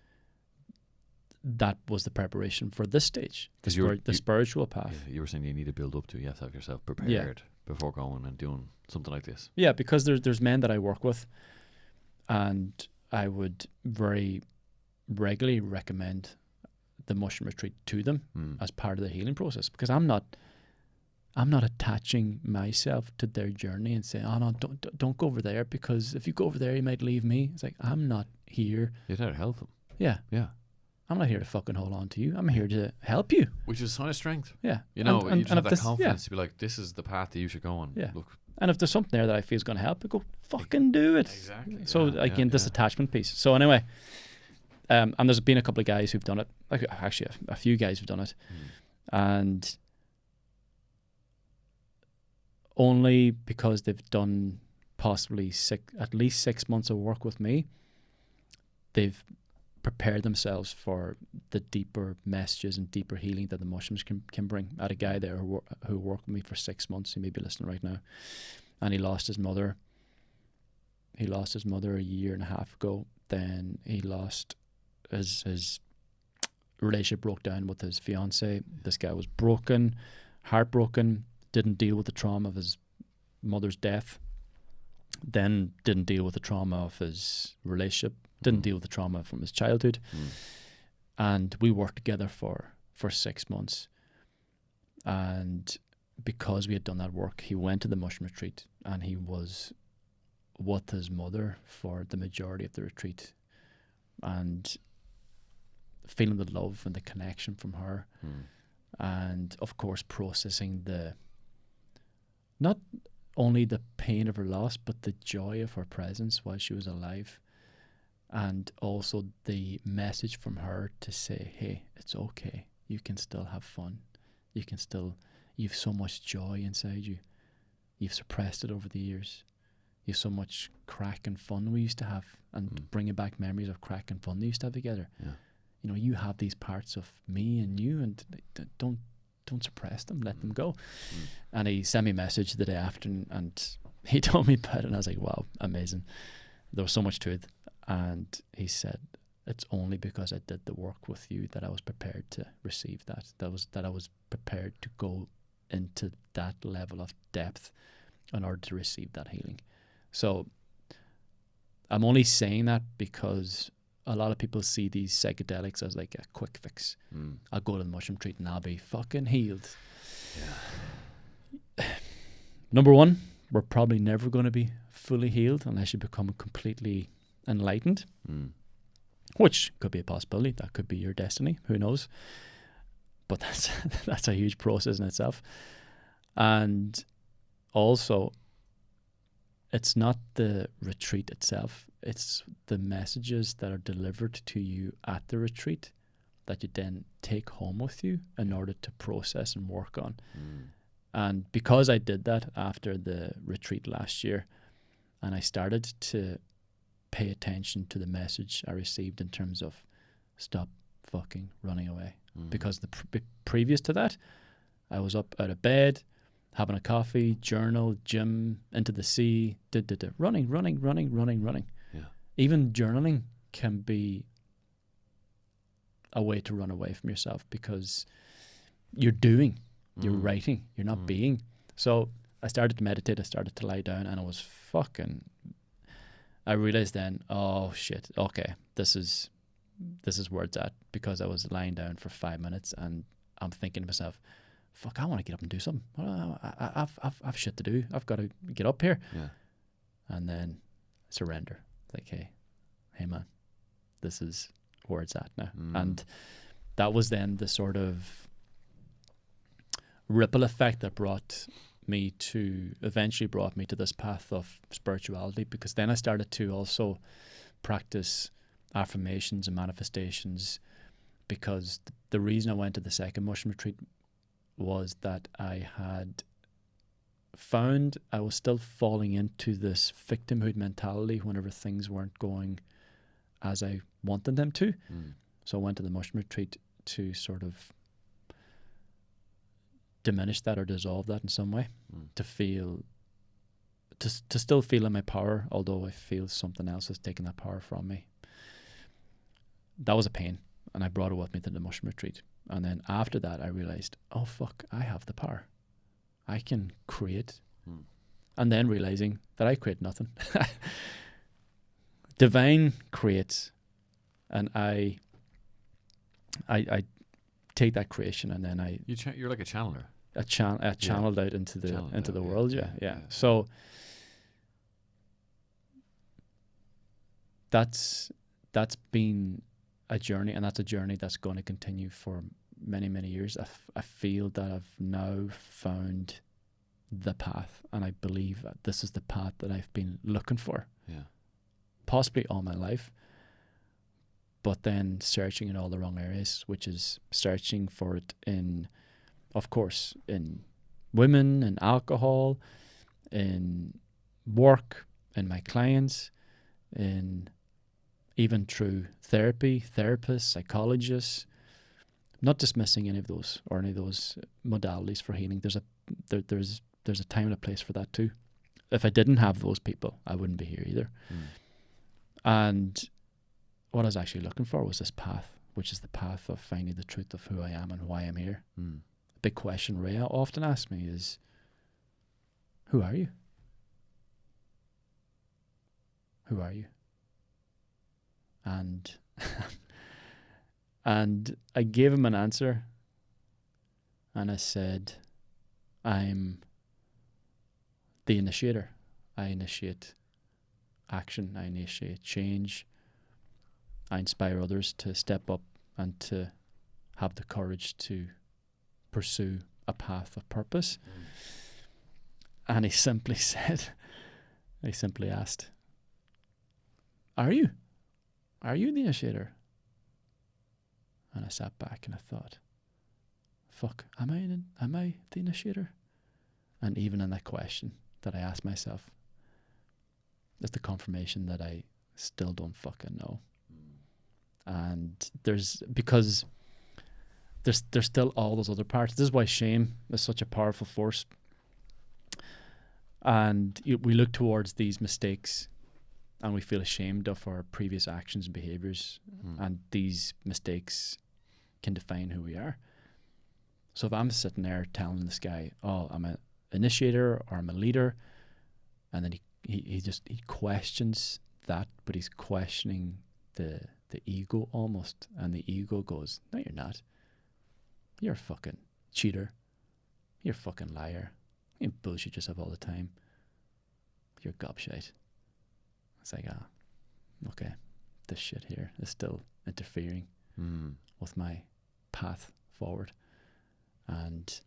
that was the preparation for this stage, the spiritual path. Yeah, you were saying you need to build up to, you have to have yourself prepared before going and doing something like this. Yeah, because there's men that I work with, and I would very regularly recommend the mushroom retreat to them as part of the healing process, because I'm not attaching myself to their journey and saying, oh no, don't go over there, because if you go over there you might leave me. It's like, I'm not here. You're there to help them. Yeah. I'm not here to fucking hold on to you. I'm here to help you. Which is a sign of strength. Yeah. You know, you just have that confidence to be like, this is the path that you should go on. Yeah. Look. And if there's something there that I feel is going to help, I go, fucking do it. Exactly. So again, this attachment piece. So anyway, and there's been a couple of guys who've done it. Like, actually, a few guys who've done it. And only because they've done possibly at least 6 months of work with me, they've prepared themselves for the deeper messages and deeper healing that the mushrooms can bring. I had a guy there who worked with me for 6 months. He may be listening right now, and he lost his mother. He lost his mother a year and a half ago. Then he lost his relationship, broke down with his fiance. This guy was broken, heartbroken, didn't deal with the trauma of his mother's death, then didn't deal with the trauma of his relationship, didn't deal with the trauma from his childhood. And we worked together for 6 months. And because we had done that work, he went to the mushroom retreat, and he was with his mother for the majority of the retreat, and feeling the love and the connection from her. And of course processing not only the pain of her loss, but the joy of her presence while she was alive. And also the message from her to say, hey, it's okay. You can still have fun. You've so much joy inside you. You've suppressed it over the years. You've so much crack and fun we used to have, and bringing back memories of crack and fun we used to have together. Yeah. You know, you have these parts of me and you, and don't suppress them. Let them go. And he sent me a message the day after, and he told me about it, and I was like, wow, amazing. There was so much to it. And he said, it's only because I did the work with you that I was prepared to receive that. That I was prepared to go into that level of depth in order to receive that healing. So I'm only saying that because a lot of people see these psychedelics as like a quick fix. I'll go to the mushroom retreat and I'll be fucking healed. Yeah. Number one, we're probably never going to be fully healed unless you become completely enlightened, which could be a possibility. That could be your destiny. Who knows? But that's a huge process in itself. And also, it's not the retreat itself. It's the messages that are delivered to you at the retreat that you then take home with you in order to process and work on. And because I did that after the retreat last year, and I started to pay attention to the message I received in terms of stop fucking running away. Because the previous to that, I was up out of bed, having a coffee, journal, gym, into the sea, running. Yeah. Even journaling can be a way to run away from yourself because you're doing, you're writing, you're not being. So I started to meditate, I started to lie down, and I realized then, oh shit, okay, this is where it's at, because I was lying down for 5 minutes and I'm thinking to myself, fuck, I want to get up and do something. I've shit to do. I've got to get up here. Yeah. And then surrender. Like, hey man, this is where it's at now. And that was then the sort of ripple effect that eventually brought me to this path of spirituality, because then I started to also practice affirmations and manifestations, because the reason I went to the second mushroom retreat was that I had found I was still falling into this victimhood mentality whenever things weren't going as I wanted them to. So I went to the mushroom retreat to sort of diminish that or dissolve that in some way, to still feel in my power, although I feel something else is taking that power from me. That was a pain, and I brought it with me to the mushroom retreat. And then after that, I realized, oh fuck, I have the power. I can create. And then realizing that I create nothing. Divine creates, and I take that creation, and then you're like a channeler. I channeled out into the world. Yeah. So that's been a journey, and that's a journey that's going to continue for many, many years. I feel that I've now found the path, and I believe that this is the path that I've been looking for. Yeah. Possibly all my life, but then searching in all the wrong areas, which is searching for it in, of course, in women, in alcohol, in work, in my clients, in even through therapy, therapists, psychologists. Not dismissing any of those or any of those modalities for healing. There's a time and a place for that too. If I didn't have those people, I wouldn't be here either. And what I was actually looking for was this path, which is the path of finding the truth of who I am and why I'm here. A big question Rhea often asks me is, who are you? Who are you? And and I gave him an answer, and I said, I'm the initiator. I initiate action. I initiate change. I inspire others to step up and to have the courage to pursue a path of purpose. And he simply asked, are you the initiator? And I sat back and I thought, fuck, am I the initiator? And even in that question that I asked myself, it's the confirmation that I still don't fucking know. And because there's still all those other parts. This is why shame is such a powerful force. And we look towards these mistakes and we feel ashamed of our previous actions and behaviors. And these mistakes can define who we are. So if I'm sitting there telling this guy, oh, I'm an initiator or I'm a leader, and then he questions that, but he's questioning the ego almost, and the ego goes, no, you're not. You're a fucking cheater. You're a fucking liar. You bullshit yourself all the time. You're gobshite. It's like, okay, this shit here is still interfering with my path forward. And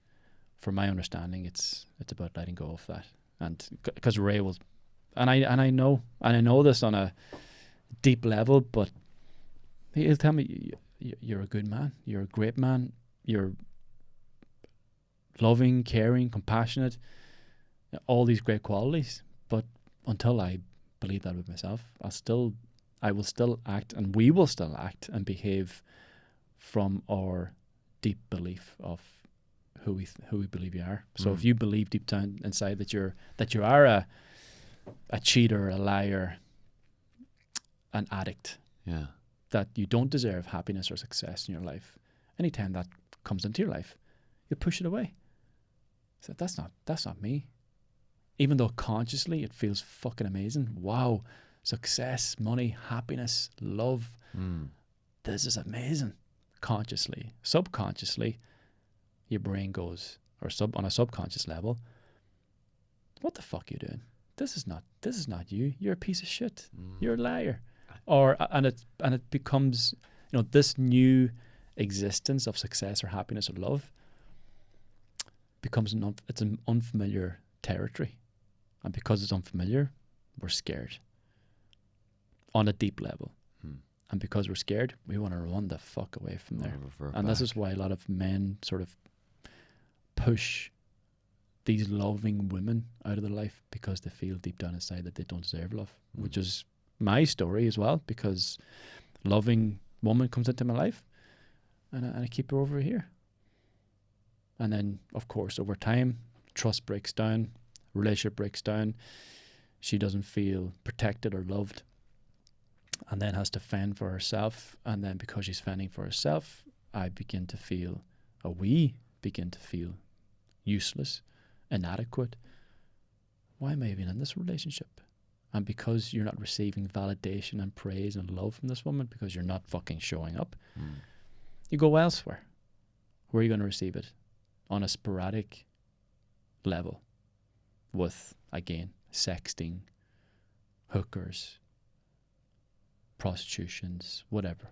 from my understanding, it's about letting go of that. And because Ray will, and I know this on a deep level, but he'll tell me, you're a good man, you're a great man, you're loving, caring, compassionate, all these great qualities. But until I believe that with myself, I will still act, and we will still act and behave from our deep belief of who we believe you are. So if you believe deep down inside that you are a cheater, a liar, an addict, that you don't deserve happiness or success in your life, anytime that comes into your life, you push it away. So that's not me. Even though consciously it feels fucking amazing. Wow, success, money, happiness, love. This is amazing. Consciously, subconsciously, your brain goes, or on a subconscious level, what the fuck are you doing? This is not you. You're a piece of shit. You're a liar. And it becomes, this new existence of success or happiness or love becomes it's an unfamiliar territory. And because it's unfamiliar, we're scared on a deep level. And because we're scared, we want to run the fuck away from there. And this is why a lot of men sort of push these loving women out of their life, because they feel deep down inside that they don't deserve love, which is my story as well, because loving woman comes into my life and I keep her over here. And then, of course, over time, trust breaks down, relationship breaks down. She doesn't feel protected or loved, and then has to fend for herself. And then because she's fending for herself, we begin to feel useless, inadequate. Why am I even in this relationship? And because you're not receiving validation and praise and love from this woman, because you're not fucking showing up, you go elsewhere. Where are you going to receive it? On a sporadic level with, again, sexting, hookers, prostitutions, whatever.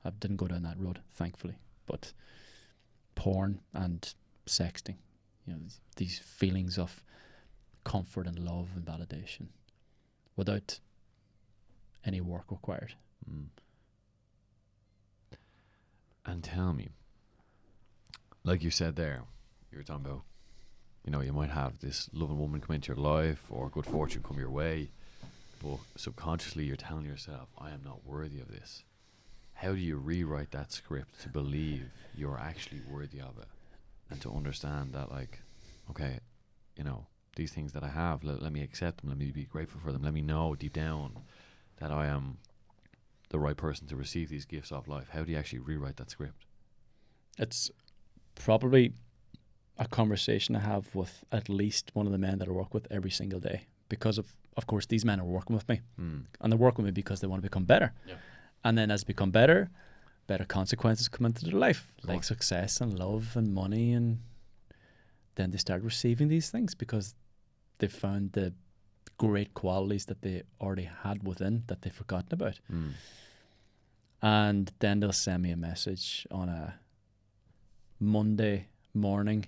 I didn't go down that road, thankfully. But porn and sexting, these feelings of comfort and love and validation without any work required. And tell me, like you said there, you were talking about, you might have this loving woman come into your life or good fortune come your way, but subconsciously you're telling yourself, I am not worthy of this. How do you rewrite that script to believe you're actually worthy of it, and to understand that, like, okay, these things that I have, let me accept them, let me be grateful for them, let me know deep down that I am the right person to receive these gifts of life? How do you actually rewrite that script? It's probably a conversation I have with at least one of the men that I work with every single day, because of course these men are working with me, and they're working with me because they want to become better. And then as they become better consequences come into their life, like success and love and money, and then they start receiving these things because they found the great qualities that they already had within that they've forgotten about. And then they'll send me a message on a Monday morning.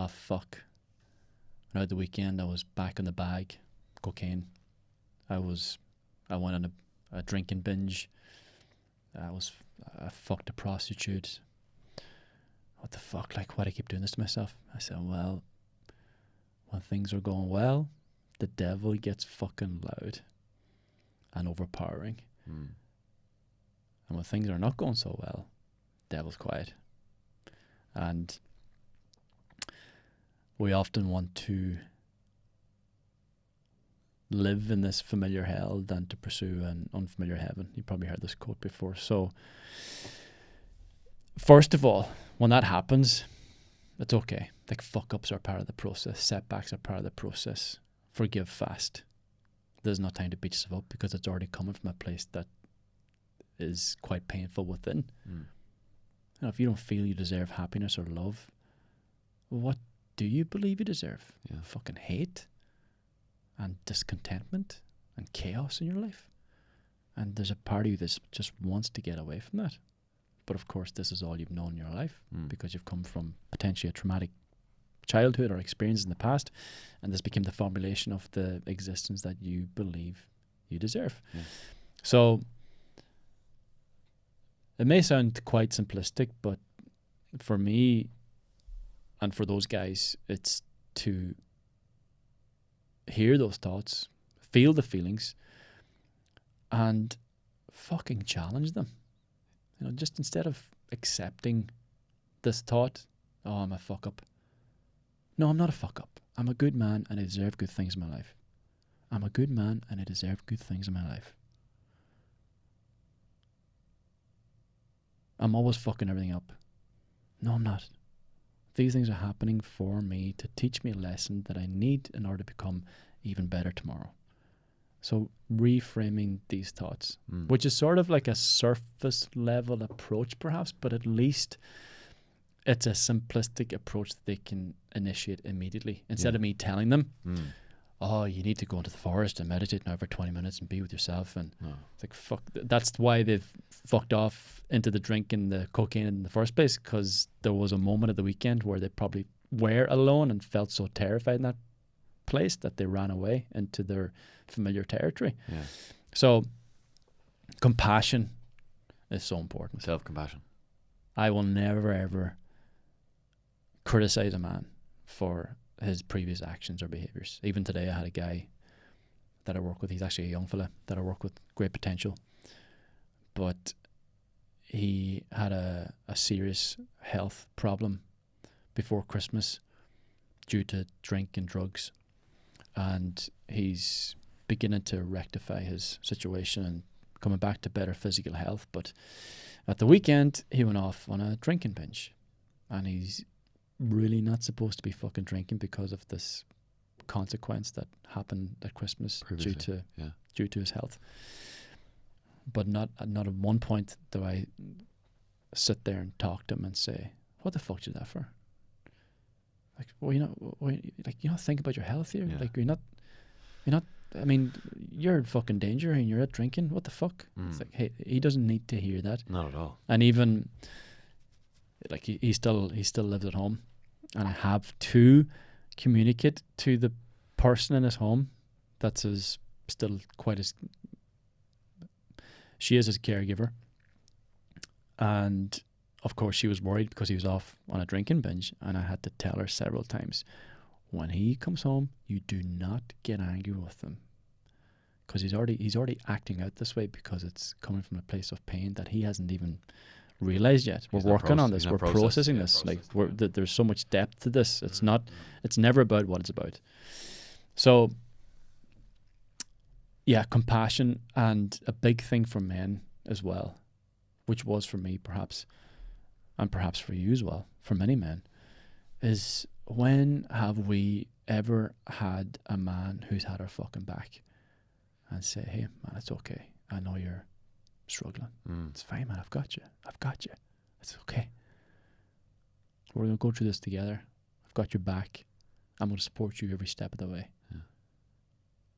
Fuck. Now the weekend I was back in the bag, cocaine. I went on a drinking binge. I fucked a prostitute. What the fuck? Like, why do I keep doing this to myself? I said, well, when things are going well, the devil gets fucking loud and overpowering. And when things are not going so well, devil's quiet. And we often want to live in this familiar hell than to pursue an unfamiliar heaven. You probably heard this quote before. So, first of all, when that happens, it's okay. Like, fuck-ups are part of the process. Setbacks are part of the process. Forgive fast. There's no time to beat yourself up because it's already coming from a place that is quite painful within. If you don't feel you deserve happiness or love, what do you believe you deserve? Fucking hate and discontentment and chaos in your life. And there's a part of you that just wants to get away from that. But of course, this is all you've known in your life because you've come from potentially a traumatic childhood or experiences in the past, and this became the formulation of the existence that you believe you deserve. Yeah. So it may sound quite simplistic, but for me and for those guys, it's to hear those thoughts, feel the feelings, and fucking challenge them. You know, just instead of accepting this thought, oh, I'm a fuck up. No, I'm not a fuck up. I'm a good man and I deserve good things in my life. I'm a good man and I deserve good things in my life. I'm always fucking everything up. No, I'm not. These things are happening for me to teach me a lesson that I need in order to become even better tomorrow. So reframing these thoughts, which is sort of like a surface level approach perhaps, but at least it's a simplistic approach that they can initiate immediately. Instead of me telling them, oh, you need to go into the forest and meditate now for 20 minutes and be with yourself. And it's like, fuck, that's why they've fucked off into the drink and the cocaine in the first place, because there was a moment at the weekend where they probably were alone and felt so terrified in that place that they ran away into their familiar territory. Yeah. So compassion is so important. Self-compassion. I will never ever criticize a man for his previous actions or behaviors. Even today I had a guy that I work with, he's actually a young fella that I work with, great potential, but he had a serious health problem before Christmas due to drink and drugs, and he's beginning to rectify his situation and coming back to better physical health. But at the weekend he went off on a drinking binge, and he's really not supposed to be fucking drinking because of this consequence that happened at Christmas previously, due to his health. But not at one point do I sit there and talk to him and say, what the fuck did that for? Like, well, you know, think about your health here. Like, you're not, I mean, you're in fucking danger and you're out drinking. What the fuck? It's like, hey, he doesn't need to hear that. Not at all. And even, like, he still lives at home, and I have to communicate to the person in his home that's she is his caregiver. And of course she was worried because he was off on a drinking binge, and I had to tell her several times, when he comes home, you do not get angry with him, because he's already acting out this way because it's coming from a place of pain that he hasn't even realized yet. We're working on this. We're processing this. Like, there's so much depth to this. It's not. It's never about what it's about. So, yeah, compassion, and a big thing for men as well, which was for me perhaps, and perhaps for you as well, for many men, is when have we ever had a man who's had our fucking back and say, hey man, it's okay. I know you're struggling. It's fine, man. I've got you. It's okay. We're going to go through this together. I've got your back. I'm going to support you every step of the way. Yeah.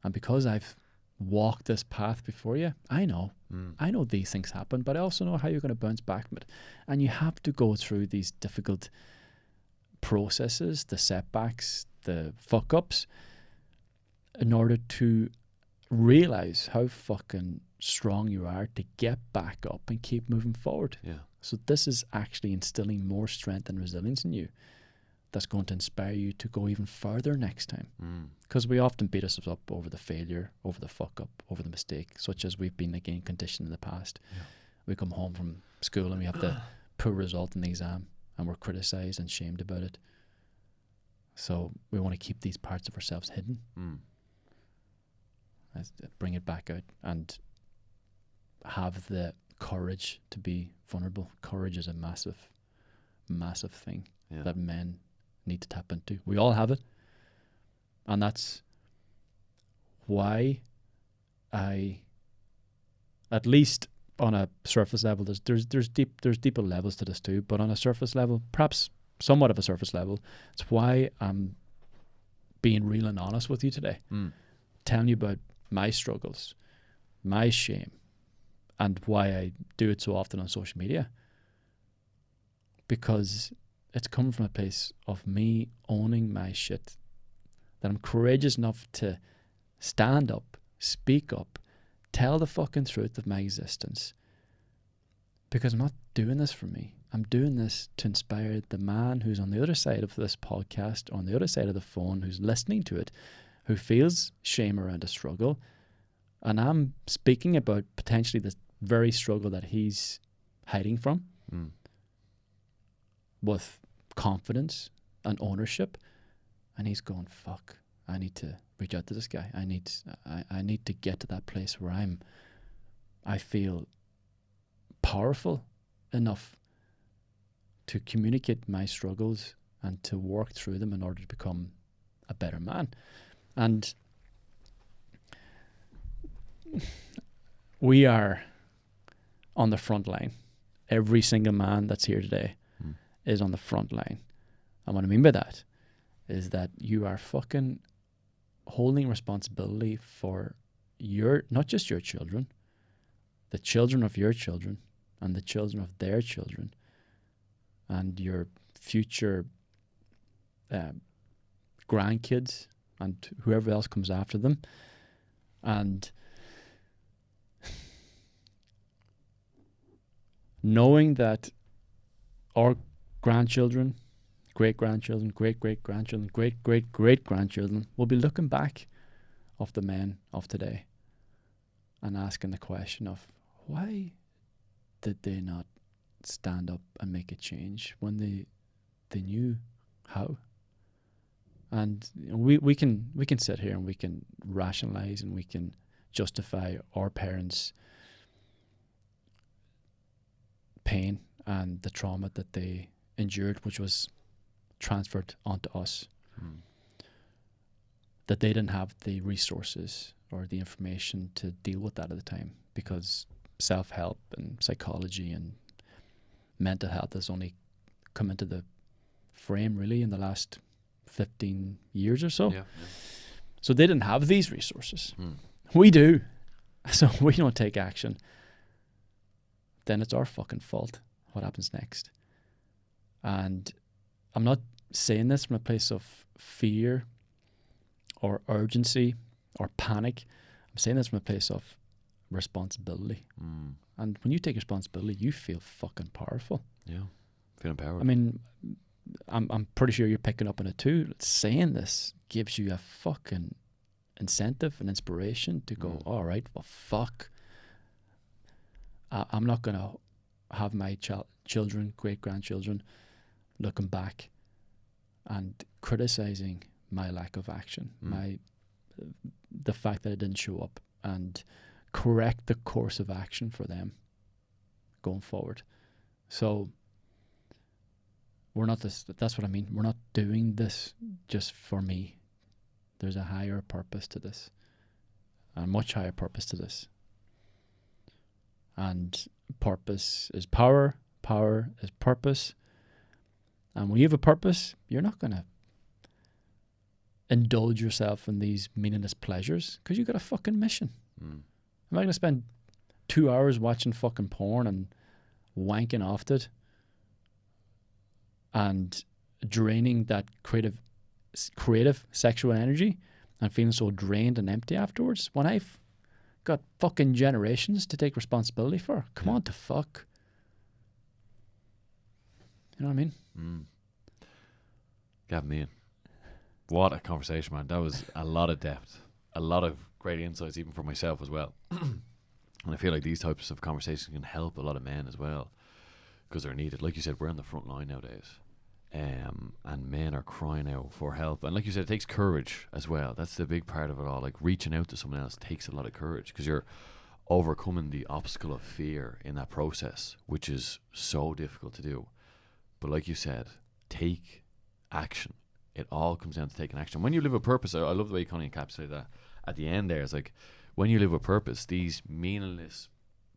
And because I've walked this path before you, I know these things happen, but I also know how you're going to bounce back from it. And you have to go through these difficult processes, the setbacks, the fuck ups, in order to realize how fucking strong you are to get back up and keep moving forward. Yeah. So this is actually instilling more strength and resilience in you that's going to inspire you to go even further next time. Because we often beat ourselves up over the failure, over the fuck up, over the mistake, such as we've been again conditioned in the past. Yeah. We come home from school and we have the poor result in the exam and we're criticized and shamed about it. So we want to keep these parts of ourselves hidden. Bring it back out and have the courage to be vulnerable. Courage is a massive, massive thing that men need to tap into. We all have it, and that's why I, at least on a surface level, there's deeper levels to this too. But on a surface level, perhaps somewhat of a surface level, it's why I'm being real and honest with you today, telling you about my struggles, my shame, and why I do it so often on social media. Because it's come from a place of me owning my shit, that I'm courageous enough to stand up, speak up, tell the fucking truth of my existence. Because I'm not doing this for me. I'm doing this to inspire the man who's on the other side of this podcast, on the other side of the phone, who's listening to it, who feels shame around a struggle. And I'm speaking about potentially the very struggle that he's hiding from with confidence and ownership. And he's going, fuck, I need to reach out to this guy. I need to get to that place where I feel powerful enough to communicate my struggles and to work through them in order to become a better man. And we are on the front line. Every single man that's here today is on the front line. And what I mean by that is that you are fucking holding responsibility for not just your children, the children of your children and the children of their children and your future grandkids and whoever else comes after them. And knowing that our grandchildren, great-grandchildren, great-great-grandchildren, great-great-great-grandchildren will be looking back of the men of today and asking the question of, why did they not stand up and make a change when they knew how? And we can sit here and we can rationalize and we can justify our parents' pain and the trauma that they endured, which was transferred onto us. That they didn't have the resources or the information to deal with that at the time, because self-help and psychology and mental health has only come into the frame really in the last 15 years or so. Yeah. So they didn't have these resources. We do. So we don't take action. Then it's our fucking fault what happens next. And I'm not saying this from a place of fear or urgency or panic. I'm saying this from a place of responsibility. And when you take responsibility, you feel fucking powerful. Yeah, feel empowered. I mean, I'm pretty sure you're picking up on it too. Saying this gives you a fucking incentive and inspiration to go, all right, well, fuck. I'm not going to have my children, great-grandchildren, looking back and criticizing my lack of action, the fact that I didn't show up, and correct the course of action for them going forward. So we're not this, that's what I mean. We're not doing this just for me. There's a higher purpose to this, a much higher purpose to this. And purpose is power, power is purpose. And when you have a purpose, you're not going to indulge yourself in these meaningless pleasures because you've got a fucking mission. Am I going to spend 2 hours watching fucking porn and wanking off it and draining that creative sexual energy and feeling so drained and empty afterwards when I've got fucking generations to take responsibility for? Come on to fuck. You know what I mean? Gavin Meenan. What a conversation, man. That was a lot of depth, a lot of great insights, even for myself as well. And I feel like these types of conversations can help a lot of men as well, because they're needed. Like you said, we're on the front line nowadays, and men are crying out for help. And like you said, it takes courage as well. That's the big part of it all. Like reaching out to someone else takes a lot of courage, because you're overcoming the obstacle of fear in that process, which is so difficult to do. But like you said, take action. It all comes down to taking action. When you live with purpose, I love the way you kind of encapsulate that at the end there. It's like, when you live with purpose, these meaningless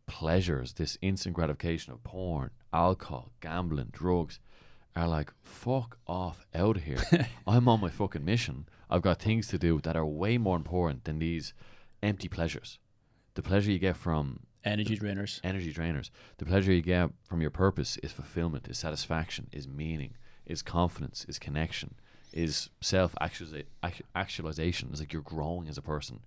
pleasures, this instant gratification of porn, alcohol, gambling, drugs, are like, fuck off out of here. I'm on my fucking mission. I've got things to do that are way more important than these empty pleasures. The pleasure you get from Energy drainers. Energy drainers. The pleasure you get from your purpose is fulfillment, is satisfaction, is meaning, is confidence, is connection, is self-actualization. It's like you're growing as a person.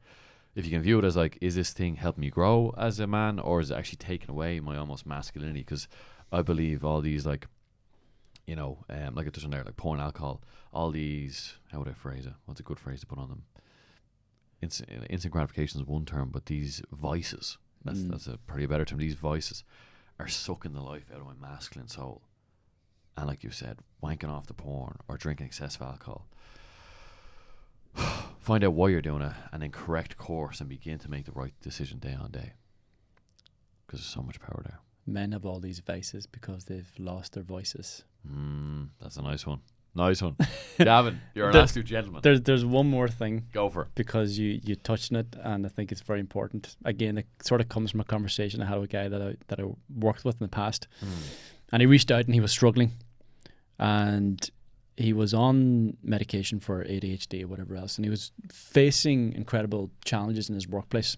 If you can view it as like, is this thing helping me grow as a man, or is it actually taking away my almost masculinity? Because I believe all these like, you know, like it does in there, like porn, alcohol, all these, how would I phrase it? What's a good phrase to put on them? Instant gratification is one term, but these vices, that's a pretty better term. These vices are sucking the life out of my masculine soul. And like you said, wanking off the porn or drinking excessive alcohol. Find out why you're doing it and then correct course and begin to make the right decision day on day. Because there's so much power there. Men have all these vices because they've lost their voices. That's a nice one. Nice one. Gavin, you're an absolute gentleman. There's one more thing. Go for it. Because you touched on it, and I think it's very important. Again, it sort of comes from a conversation I had with a guy that I worked with in the past. And he reached out and he was struggling. And he was on medication for ADHD or whatever else. And he was facing incredible challenges in his workplace.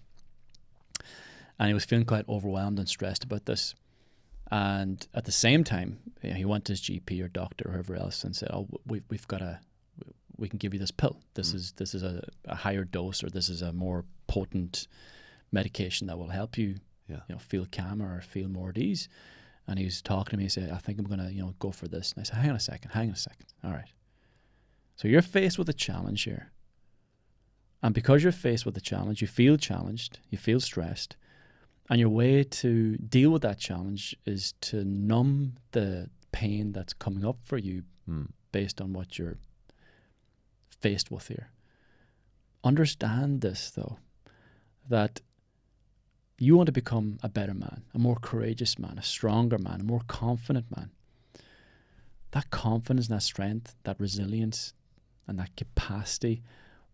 And he was feeling quite overwhelmed and stressed about this. And at the same time, you know, he went to his GP or doctor or whoever else and said, "Oh, we can give you this pill. This is a higher dose, or this is a more potent medication that will help you, you know, feel calmer or feel more at ease." And he was talking to me. He said, "I think I'm gonna, you know, go for this." And I said, hang on a second. All right. So you're faced with a challenge here, and because you're faced with a challenge, you feel challenged, you feel stressed. And your way to deal with that challenge is to numb the pain that's coming up for you based on what you're faced with here. Understand this, though, that you want to become a better man, a more courageous man, a stronger man, a more confident man. That confidence, that strength, that resilience, and that capacity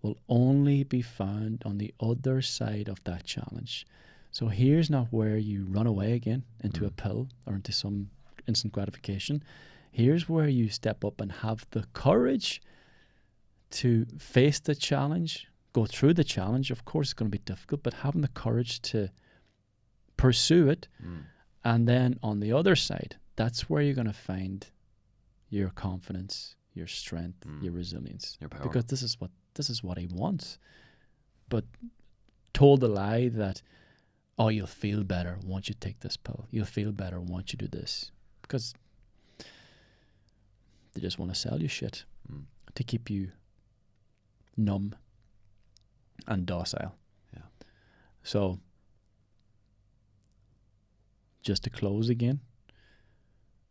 will only be found on the other side of that challenge. So here's not where you run away again into a pill or into some instant gratification. Here's where you step up and have the courage to face the challenge, go through the challenge. Of course, it's going to be difficult, but having the courage to pursue it. And then on the other side, that's where you're going to find your confidence, your strength, your resilience. Your power. Because this is what he wants. But told the lie that, oh, you'll feel better once you take this pill. You'll feel better once you do this. Because they just want to sell you shit to keep you numb and docile. Yeah. So, just to close again,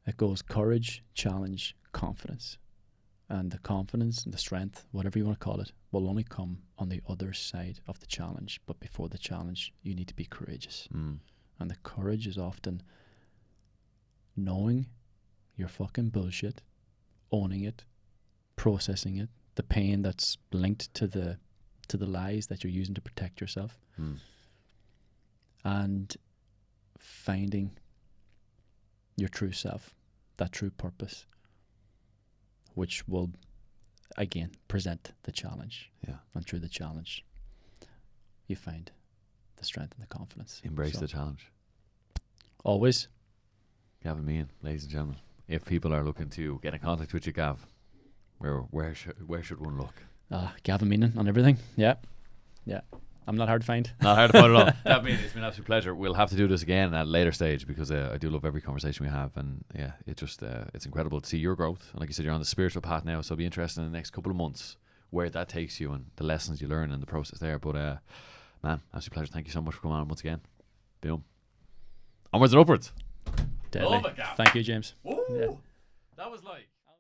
it goes courage, challenge, confidence. And the confidence and the strength, whatever you want to call it, will only come on the other side of the challenge. But before the challenge, you need to be courageous. And the courage is often knowing your fucking bullshit, owning it, processing it, the pain that's linked to the lies that you're using to protect yourself, and finding your true self, that true purpose, which will, again, present the challenge. Yeah. And through the challenge, you find the strength and the confidence. Embrace the challenge. Always. Gavin Meenan, ladies and gentlemen. If people are looking to get in contact with you, Gav, where should one look? Gavin Meenan on everything. Yeah. I'm not hard to find. Not hard to find at all. Gavin, it's been an absolute pleasure. We'll have to do this again at a later stage because I do love every conversation we have, and yeah, it's incredible to see your growth. And like you said, you're on the spiritual path now, so it'll be interesting in the next couple of months where that takes you and the lessons you learn and the process there. But man, absolute pleasure. Thank you so much for coming on once again. Boom. Onwards and upwards. Deadly. Thank you, James. Yeah. That was like